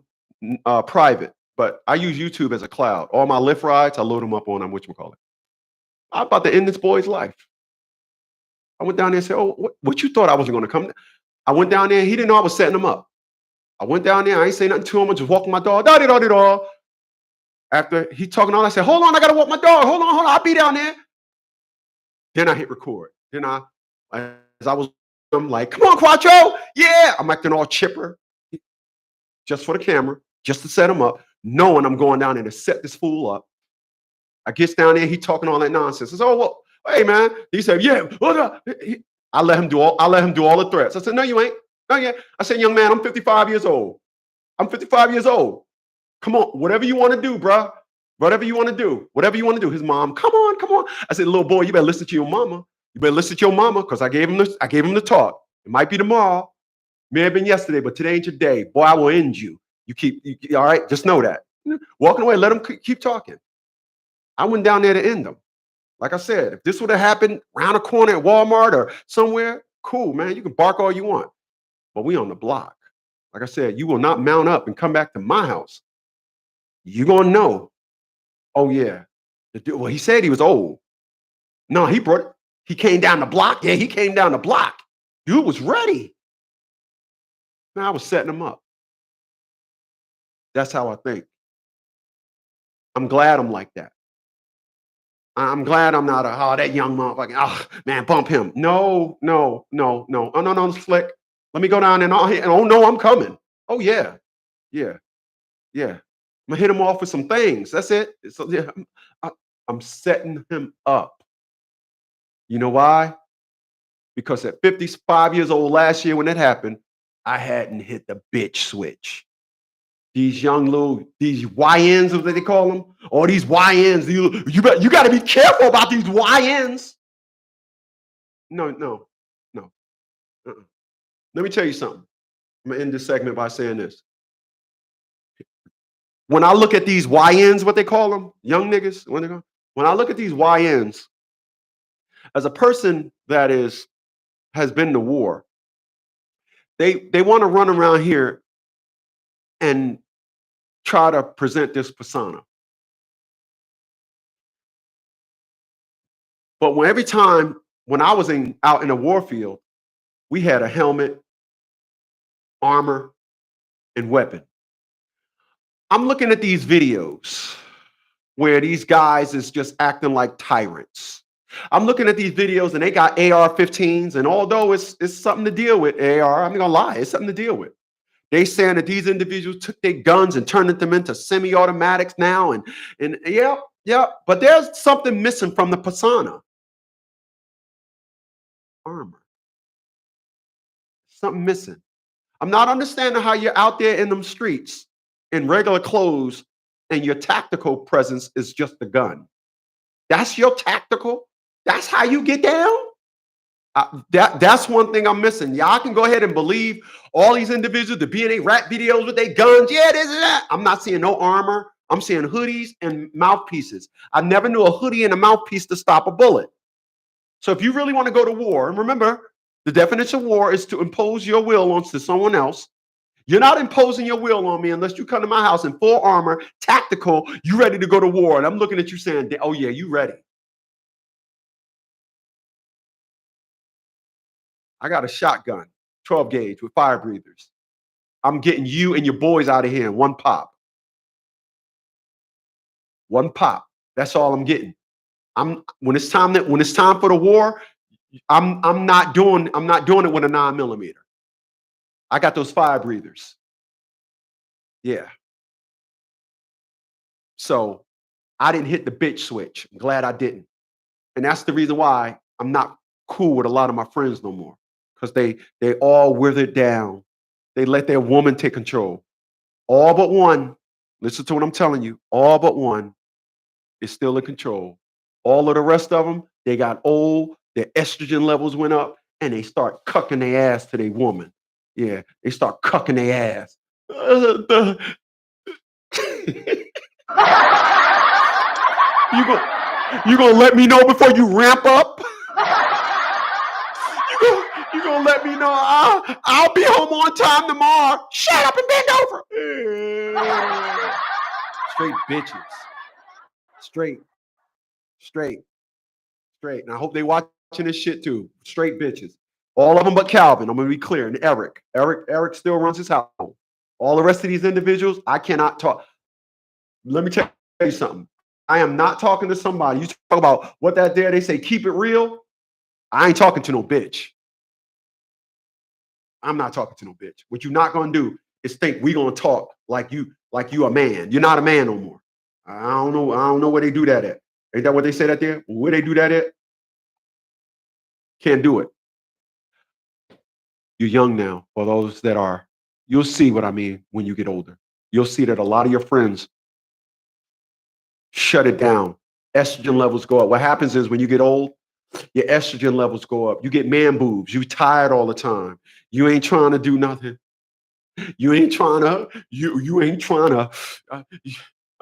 private, but I use YouTube as a cloud. All my Lyft rides, I load them up on whatchamacallit. I'm about to end this boy's life. I went down there and said, oh, what you thought I wasn't going to come? I went down there. He didn't know I was setting him up. I went down there. I ain't say nothing to him. I just walking my dog. Da-da-da-da-da. After he talking all, I said, hold on, I got to walk my dog. Hold on, I'll be down there. Then I hit record. Then I'm like, come on, Quattro. Yeah. I'm acting all chipper just for the camera, just to set him up, knowing I'm going down there to set this fool up. I gets down there, he talking all that nonsense. I said, oh, well, hey, man. He said, yeah. I let him do all the threats. I said, no, you ain't. No, yeah. I said, young man, I'm 55 years old. I'm 55 years old. Come on, whatever you want to do, bro. Whatever you want to do. Whatever you want to do. His mom, come on. I said, little boy, you better listen to your mama. You better listen to your mama because I gave him the talk. It might be tomorrow. May have been yesterday, but today ain't your day. Boy, I will end you. You all right? Just know that. Walking away, let him keep talking. I went down there to end him. Like I said, if this would have happened around a corner at Walmart or somewhere, cool, man. You can bark all you want. But we on the block. Like I said, you will not mount up and come back to my house. You're going to know, oh, yeah. Well, he said he was old. No, he came down the block. Yeah, he came down the block. Dude was ready. Man, I was setting him up. That's how I think. I'm glad I'm like that. I'm glad I'm not that young motherfucker. Oh, man, bump him. No. Oh, no, Slick. Let me go down and oh, no, I'm coming. Oh, yeah. I'm gonna hit him off with some things. That's it. So yeah, I'm setting him up. You know why? because at 55 years old last year when it happened, I hadn't hit the bitch switch. These young little, these YNs, what they call them, or these YNs, you got to be careful about these YNs. No, no, no. Uh-uh. Let me tell you something. I'm gonna end this segment by saying this. When I look at these YNs, what they call them, young niggas, when I look at these YNs, as a person that has been to war, they want to run around here and try to present this persona. But every time when I was out in the war field, we had a helmet, armor, and weapon. I'm looking at these videos where these guys is just acting like tyrants. I'm looking at these videos and they got AR-15s, and although it's something to deal with, AR, I'm not gonna lie, it's something to deal with. They saying that these individuals took their guns and turned them into semi-automatics now, and yeah, but there's something missing from the persona. Armor. Something missing. I'm not understanding how you're out there in them streets in regular clothes and your tactical presence is just the gun. That's your tactical? That's how you get down? That's one thing I'm missing. Y'all can go ahead and believe all these individuals to be in their rap videos with their guns. Yeah, this and that. I'm not seeing no armor. I'm seeing hoodies and mouthpieces. I never knew a hoodie and a mouthpiece to stop a bullet. So if you really want to go to war, and remember, the definition of war is to impose your will onto someone else. You're not imposing your will on me unless you come to my house in full armor, tactical, you ready to go to war. And I'm looking at you saying, oh yeah, you ready. I got a shotgun, 12 gauge with fire breathers. I'm getting you and your boys out of here in one pop. One pop. That's all I'm getting. When it's time for the war, I'm not doing it with a 9mm. I got those fire breathers. Yeah. So I didn't hit the bitch switch. I'm glad I didn't. And that's the reason why I'm not cool with a lot of my friends no more. Because they all withered down. They let their woman take control. All but one, listen to what I'm telling you, all but one is still in control. All of the rest of them, they got old, their estrogen levels went up, and they start cucking their ass to their woman. Yeah, they start cucking their ass. You gonna let me know before you ramp up? You gonna let me know I'll be home on time tomorrow. Shut up and bend over. Straight bitches. Straight. And I hope they watching this shit too. Straight bitches. All of them but Calvin. I'm gonna be clear. And Eric. Eric still runs his house. All the rest of these individuals, I cannot talk. Let me tell you something. I am not talking to somebody. You talk about what that there, they say, keep it real. I ain't talking to no bitch. I'm not talking to no bitch. What you're not gonna do is think we gonna talk like you a man. You're not a man no more. I don't know where they do that at. Ain't that what they say that there? Where they do that at? Can't do it. You're young now. For those that are, you'll see what I mean when you get older. You'll see that a lot of your friends shut it down. Estrogen levels go up. What happens is when you get old, your estrogen levels go up. You get man boobs. You tired all the time. You ain't trying to do nothing. You ain't trying to. You ain't trying to.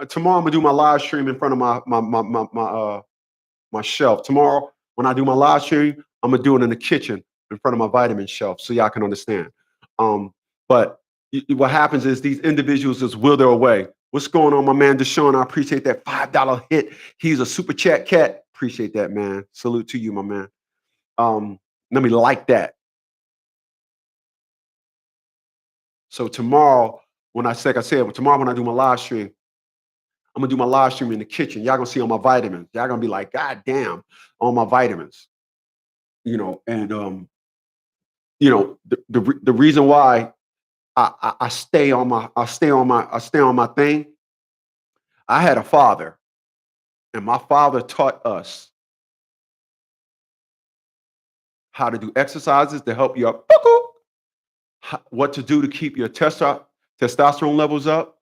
Tomorrow I'm gonna do my live stream in front of my shelf. Tomorrow when I do my live stream, I'm gonna do it in the kitchen in front of my vitamin shelf so y'all can understand. But what happens is these individuals just wither away. What's going on, my man Deshaun? I appreciate that $5 hit. He's a super chat cat. Appreciate that, man. Salute to you, my man. Let me like that. So tomorrow, tomorrow when I do my live stream, I'm gonna do my live stream in the kitchen. Y'all gonna see all my vitamins. Y'all gonna be like, God damn, all my vitamins. And the reason why I stay on my thing. I had a father, and my father taught us how to do exercises to help you up, what to do to keep your testosterone levels up.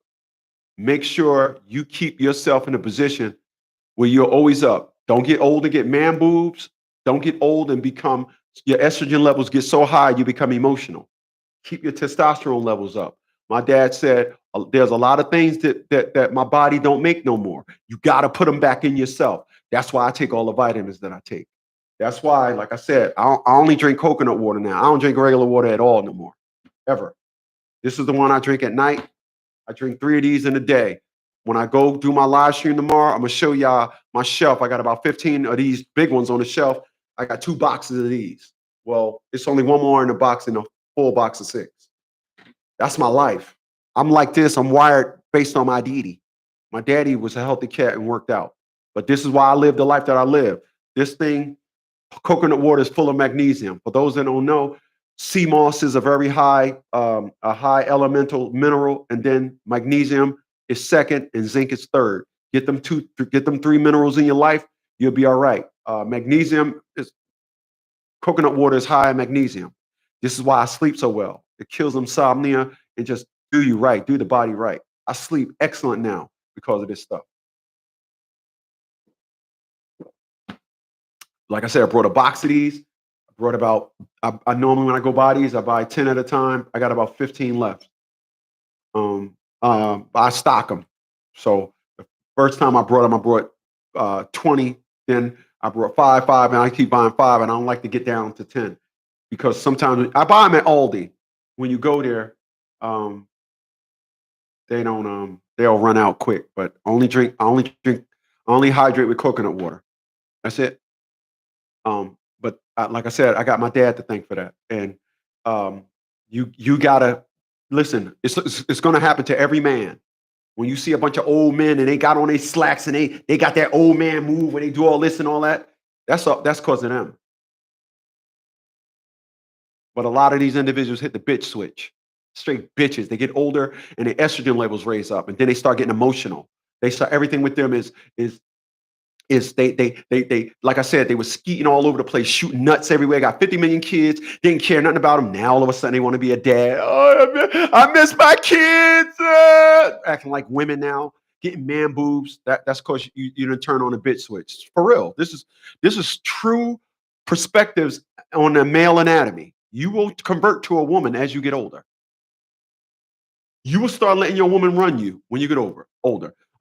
Make sure you keep yourself in a position where you're always up. Don't get old and get man boobs. Don't get old and become, your estrogen levels get so high you become emotional. Keep your testosterone levels up. My dad said there's a lot of things that my body don't make no more. You got to put them back in yourself. That's why I take all the vitamins that I take. That's why, like I said, I only drink coconut water now. I don't drink regular water at all no more, ever. This is the one I drink at night. I drink 3 of these in a day. When I go do my live stream tomorrow, I'm gonna show y'all my shelf. I got about 15 of these big ones on the shelf. I got 2 boxes of these. Well, it's only one more in the box in a full box of 6. That's my life. I'm like this. I'm wired based on my deity. My daddy was a healthy cat and worked out. But this is why I live the life that I live. This thing, coconut water is full of magnesium. For those that don't know, sea moss is a very high, a high elemental mineral, and then magnesium is second, and zinc is third. Get them 3 minerals in your life, you'll be all right. Magnesium is coconut water is high in magnesium. This is why I sleep so well. It kills insomnia and just do you right, do the body right. I sleep excellent now because of this stuff. Like I said, I brought a box of these. I brought about, I normally when I go buy these, I buy 10 at a time. I got about 15 left. I stock them. So the first time I brought them, I brought 20. Then I brought five, and I keep buying 5, and I don't like to get down to 10 because sometimes I buy them at Aldi. When you go there, they don't they'll run out quick. But I only hydrate with coconut water. That's it. But like I said, I got my dad to thank for that. And you gotta listen. It's gonna happen to every man. When you see a bunch of old men and they got on their slacks and they got that old man move when they do all this and all that, that's because of them. But a lot of these individuals hit the bitch switch. Straight bitches. They get older and their estrogen levels raise up, and then they start getting emotional. They start everything with them is they like I said, they were skeeting all over the place, shooting nuts everywhere, got 50 million kids, didn't care nothing about them. Now all of a sudden they want to be a dad. Oh, I miss my kids. Acting like women now, getting man boobs. That's because you didn't turn on a bitch switch. For real. This is true perspectives on the male anatomy. You will convert to a woman as you get older. You will start letting your woman run you when you get older.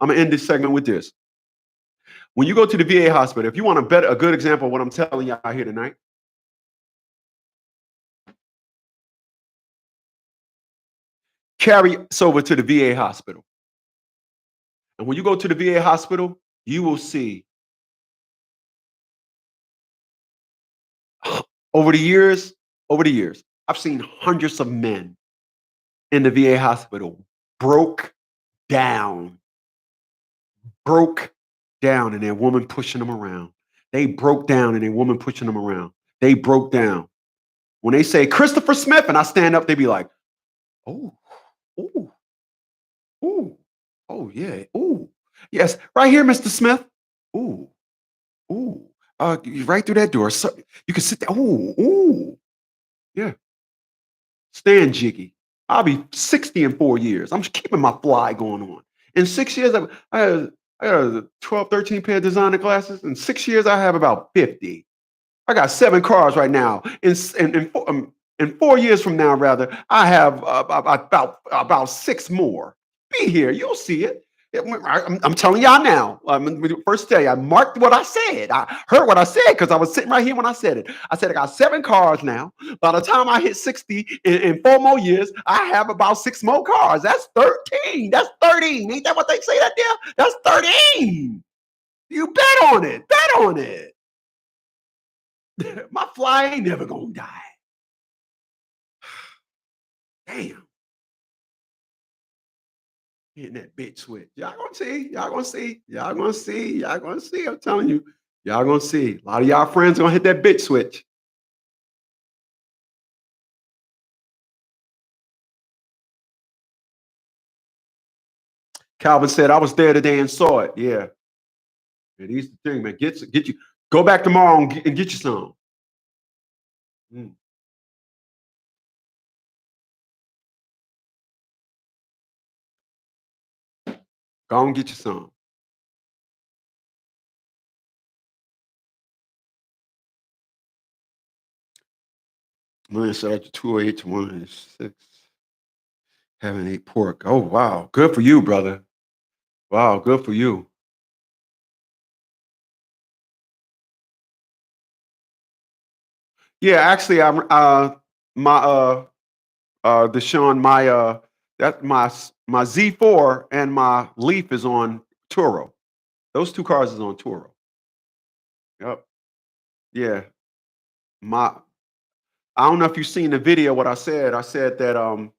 I'm gonna end this segment with this. When you go to the VA hospital, if you want a good example of what I'm telling y'all here tonight, carry us over to the VA hospital. And when you go to the VA hospital, you will see over the years, I've seen hundreds of men in the VA hospital broke down, broke down, and their woman pushing them around. They broke down and their woman pushing them around. They broke down. When they say Christopher Smith and I stand up, they be like, oh, oh, oh, oh, yeah, oh, yes, right here, Mr. Smith. Ooh, ooh, right through that door. So you can sit there. Ooh, ooh, yeah. Stand jiggy. I'll be 60 in 4 years. I'm just keeping my fly going on. In 6 years, I got a 12, 13 pair of designer glasses. In 6 years, I have about 50. I got 7 cars right now. In 4 years from now, rather, I have about 6 more. Be here, you'll see it. I'm telling y'all now. First day, I marked what I said. I heard what I said because I was sitting right here when I said it. I said I got 7 cars now. By the time I hit 60 in 4 more years, I have about 6 more cars. That's 13. That's 13. Ain't that what they say that there? That's 13. You bet on it. Bet on it. My fly ain't never gonna die. Damn. Hitting that bitch switch. Y'all gonna see. Y'all gonna see. Y'all gonna see. Y'all gonna see. I'm telling you. Y'all gonna see. A lot of y'all friends are gonna hit that bitch switch. Calvin said, I was there today and saw it. Yeah. Yeah, these the thing, man. Get you. Go back tomorrow and get you some. Mm. Go and get you some. Million set up to 208 to 106. Haven't ate pork. Oh wow. Good for you, brother. Wow, good for you. Yeah, actually I'm my Deshaun, that my Z4 and my Leaf is on Turo. Those two cars is on Turo. Yep. Yeah. My I don't know if you've seen the video what I said. I said that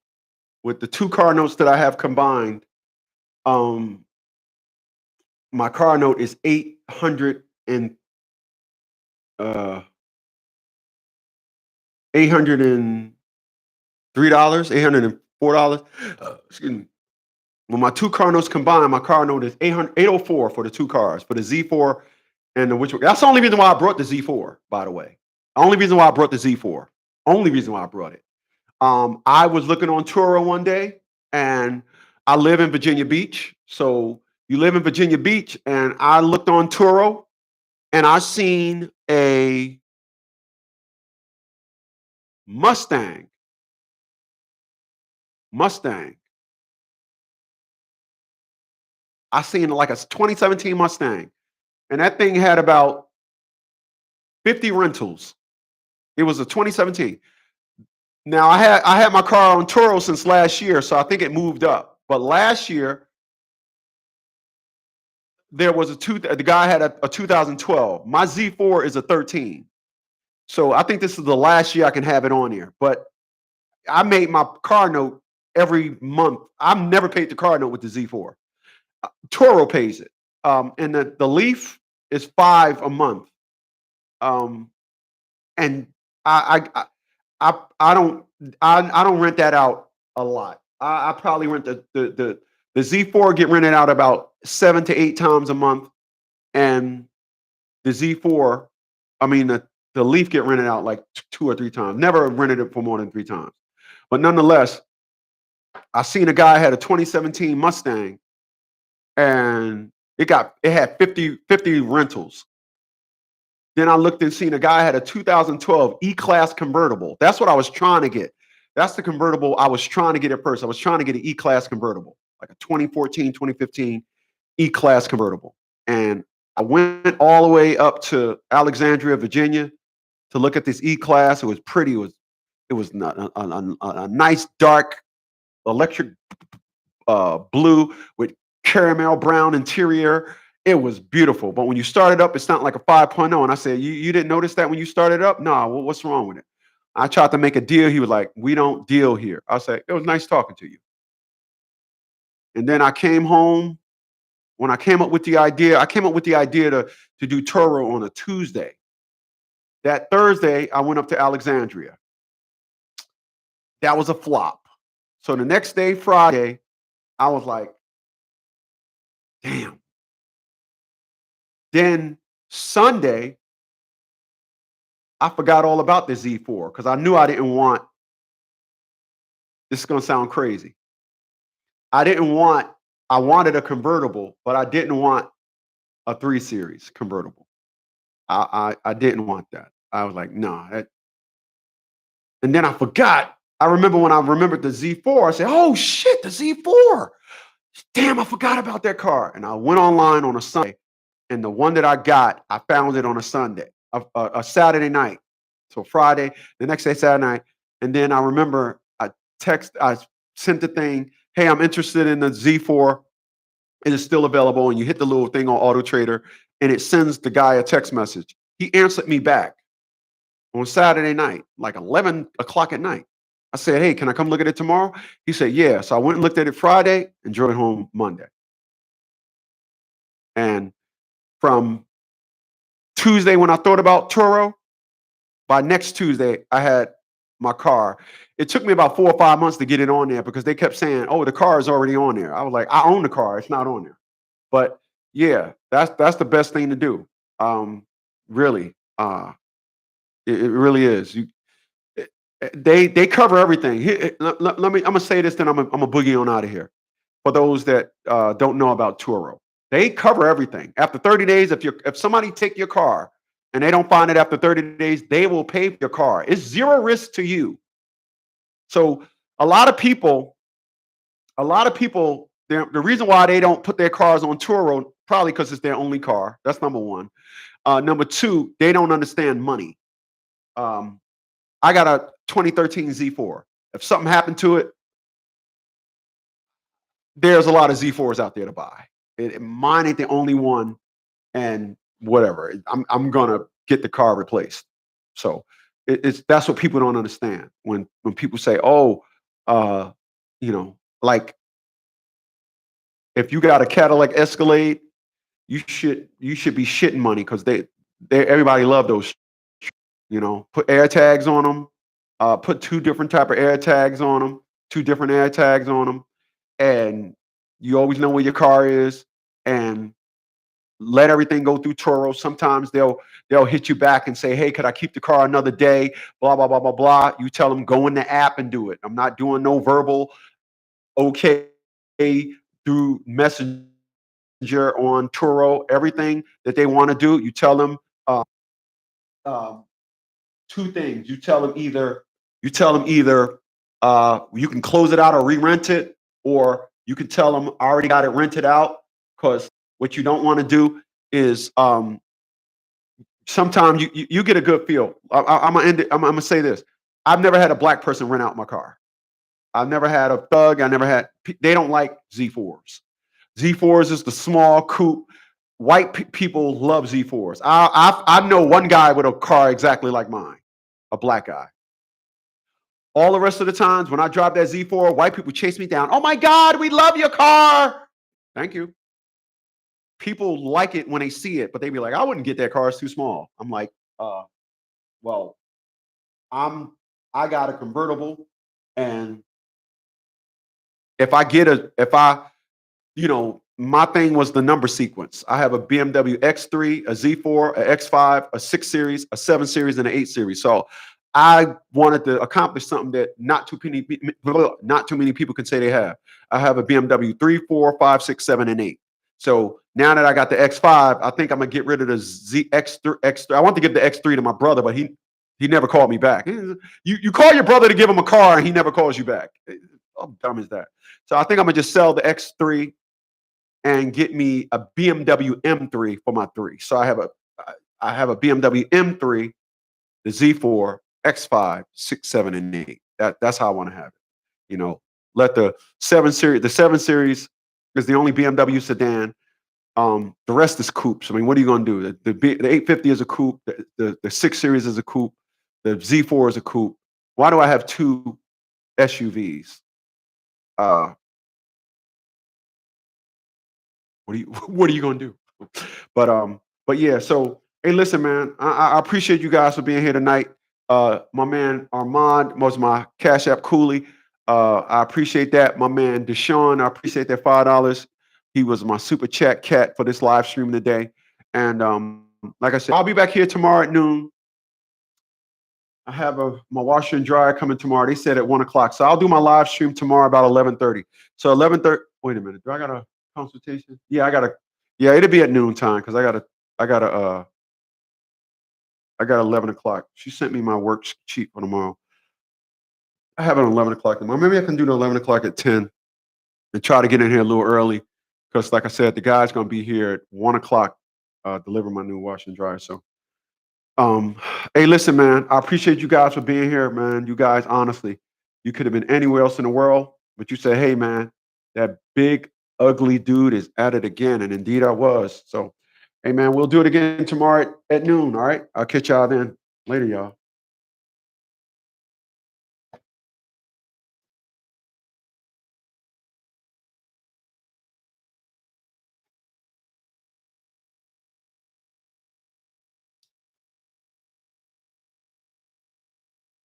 with the two car notes that I have combined, um my car note is 800 and uh $803, $804. Excuse me. When my two car notes combined, my car note is 804 for the two cars, for the Z4 and the which one. That's the only reason why I brought the Z4, by the way. The only reason why I brought the Z4. Only reason why I brought it. I was looking on Turo one day, and I live in Virginia Beach. So you live in Virginia Beach, and I looked on Turo, and I seen a Mustang. Mustang. I seen like a 2017 Mustang, and that thing had about 50 rentals. It was a 2017. Now I had my car on Turo since last year, so I think it moved up. But last year there was the guy had a 2012. My Z4 is a 13. So I think this is the last year I can have it on here. But I made my car note every month. I've never paid the car note with the Z4. Toro pays it. And the Leaf is 5 a month. Um, and I don't I don't rent that out a lot. I probably rent the Z4 get rented out about 7 to 8 times a month, and the Z4, I mean the Leaf get rented out like 2 or 3 times. Never rented it for more than 3 times. But nonetheless, I seen a guy had a 2017 Mustang, and it had 50 rentals. Then I looked and seen a guy had a 2012 E-Class convertible. That's what I was trying to get. That's the convertible I was trying to get at first. I was trying to get an E-Class convertible, like a 2014, 2015 E-Class convertible. And I went all the way up to Alexandria, Virginia to look at this E-Class. It was pretty. It was a nice dark electric blue with caramel brown interior. It was beautiful. But when you start it up, it's not like a 5.0. And I said, you didn't notice that when you started up? No, well, what's wrong with it? I tried to make a deal. He was like, we don't deal here. I said, it was nice talking to you. And then I came home. When I came up with the idea to do Turo on a Tuesday. That Thursday, I went up to Alexandria. That was a flop. So the next day, Friday, I was like, damn. Then Sunday, I forgot all about the Z4 because I knew I didn't want, this is going to sound crazy. I didn't want, I wanted a convertible, but I didn't want a 3 Series convertible. I didn't want that. I was like, no. And then I forgot. I remember when I remembered the Z4, I said, oh shit, the Z4. Damn, I forgot about that car. And I went online on a Sunday, and the one that I got, I found it on a Sunday, a Saturday night. So Friday, the next day, Saturday night. And then I remember I sent the thing, hey, I'm interested in the Z4. It is still available. And you hit the little thing on Auto Trader, and it sends the guy a text message. He answered me back on Saturday night, like 11 o'clock at night. I said, hey, can I come look at it tomorrow? He said, yeah. So I went and looked at it Friday and drove it home Monday. And from Tuesday, when I thought about Turo, by next Tuesday, I had my car. It took me about 4 or 5 months to get it on there because they kept saying, oh, the car is already on there. I was like, I own the car. It's not on there. But yeah, that's the best thing to do. Really. It really is. They cover everything. Let me. I'm gonna say this, then I'm a boogie on out of here. For those that don't know about Turo, they cover everything. After 30 days, if somebody take your car and they don't find it after 30 days, they will pay for your car. It's zero risk to you. So a lot of people, the reason why they don't put their cars on Turo probably because it's their only car. That's number one. Number two, they don't understand money. Um, I got a 2013 Z4. If something happened to it, there's a lot of Z4s out there to buy. Mine ain't the only one, and whatever. I'm gonna get the car replaced. So it's that's what people don't understand when people say, "Oh, uh, like if you got a Cadillac Escalade, you should be shitting money because they everybody love those. Put air tags on them. Put two different type of air tags on them. Two different air tags on them, and you always know where your car is, and let everything go through Turo. Sometimes they'll hit you back and say, "Hey, could I keep the car another day?" Blah blah blah blah blah. You tell them go in the app and do it. I'm not doing no verbal okay through Messenger on Turo. Everything that they want to do, you tell them um, two things. You tell them either you can close it out or re-rent it, or you can tell them I already got it rented out. Because what you don't want to do is sometimes you get a good feel. I'm gonna end it. I'm gonna say this. I've never had a black person rent out my car. I've never had a thug. I never had. They don't like Z4s. Z4s is the small coupe. White people love Z4s. I know one guy with a car exactly like mine, a black guy. All the rest of the times when I drive that Z4, white people chase me down. Oh my God, we love your car. Thank you. People like it when they see it, but they be like, I wouldn't get that car. It's too small. I'm like, well, I'm I got a convertible, and if I my thing was the number sequence. I have a BMW X3, a Z4, a X5, a 6 Series, a 7 Series, and an 8 Series. So I wanted to accomplish something that not too many people can say they have. I have a BMW 3, 4, 5, 6, 7, and 8. So now that I got the X5, I think I'm gonna get rid of the X3. I want to give the X3 to my brother, but he never called me back. You call your brother to give him a car, and he never calls you back. How dumb is that? So I think I'm gonna just sell the X3 and get me a BMW M3 for my three. So I have a BMW M3, the Z4, X5, 6, 7, and 8. That's how I want to have it. Let the 7 Series is the only BMW sedan. The rest is coupes. I mean, what are you going to do? The 850 is a coupe. The 6 Series is a coupe. The Z4 is a coupe. Why do I have two SUVs? Uh, what are you gonna do? But yeah, so hey, listen, man, I appreciate you guys for being here tonight. My man Armand was my Cash App Coolie. I appreciate that. My man Deshaun, I appreciate that $5. He was my super chat cat for this live stream today. And like I said, I'll be back here tomorrow at noon. I have my washer and dryer coming tomorrow. They said at 1 o'clock. So I'll do my live stream tomorrow about 11:30. So 11:30. Wait a minute. Do I got a consultation? Yeah, yeah, it'll be at noon time because I got 11 o'clock. She sent me my work sheet for tomorrow. I have it on 11 o'clock tomorrow. Maybe I can do the 11 o'clock at 10 and try to get in here a little early. Because like I said, the guy's gonna be here at 1 o'clock, delivering my new washer and dryer. So um, hey, listen, man, I appreciate you guys for being here, man. You guys, honestly, you could have been anywhere else in the world, but you said, hey, man, that big, ugly dude is at it again. And indeed I was. So, hey, man, we'll do it again tomorrow at noon. All right. I'll catch y'all then. Later, y'all.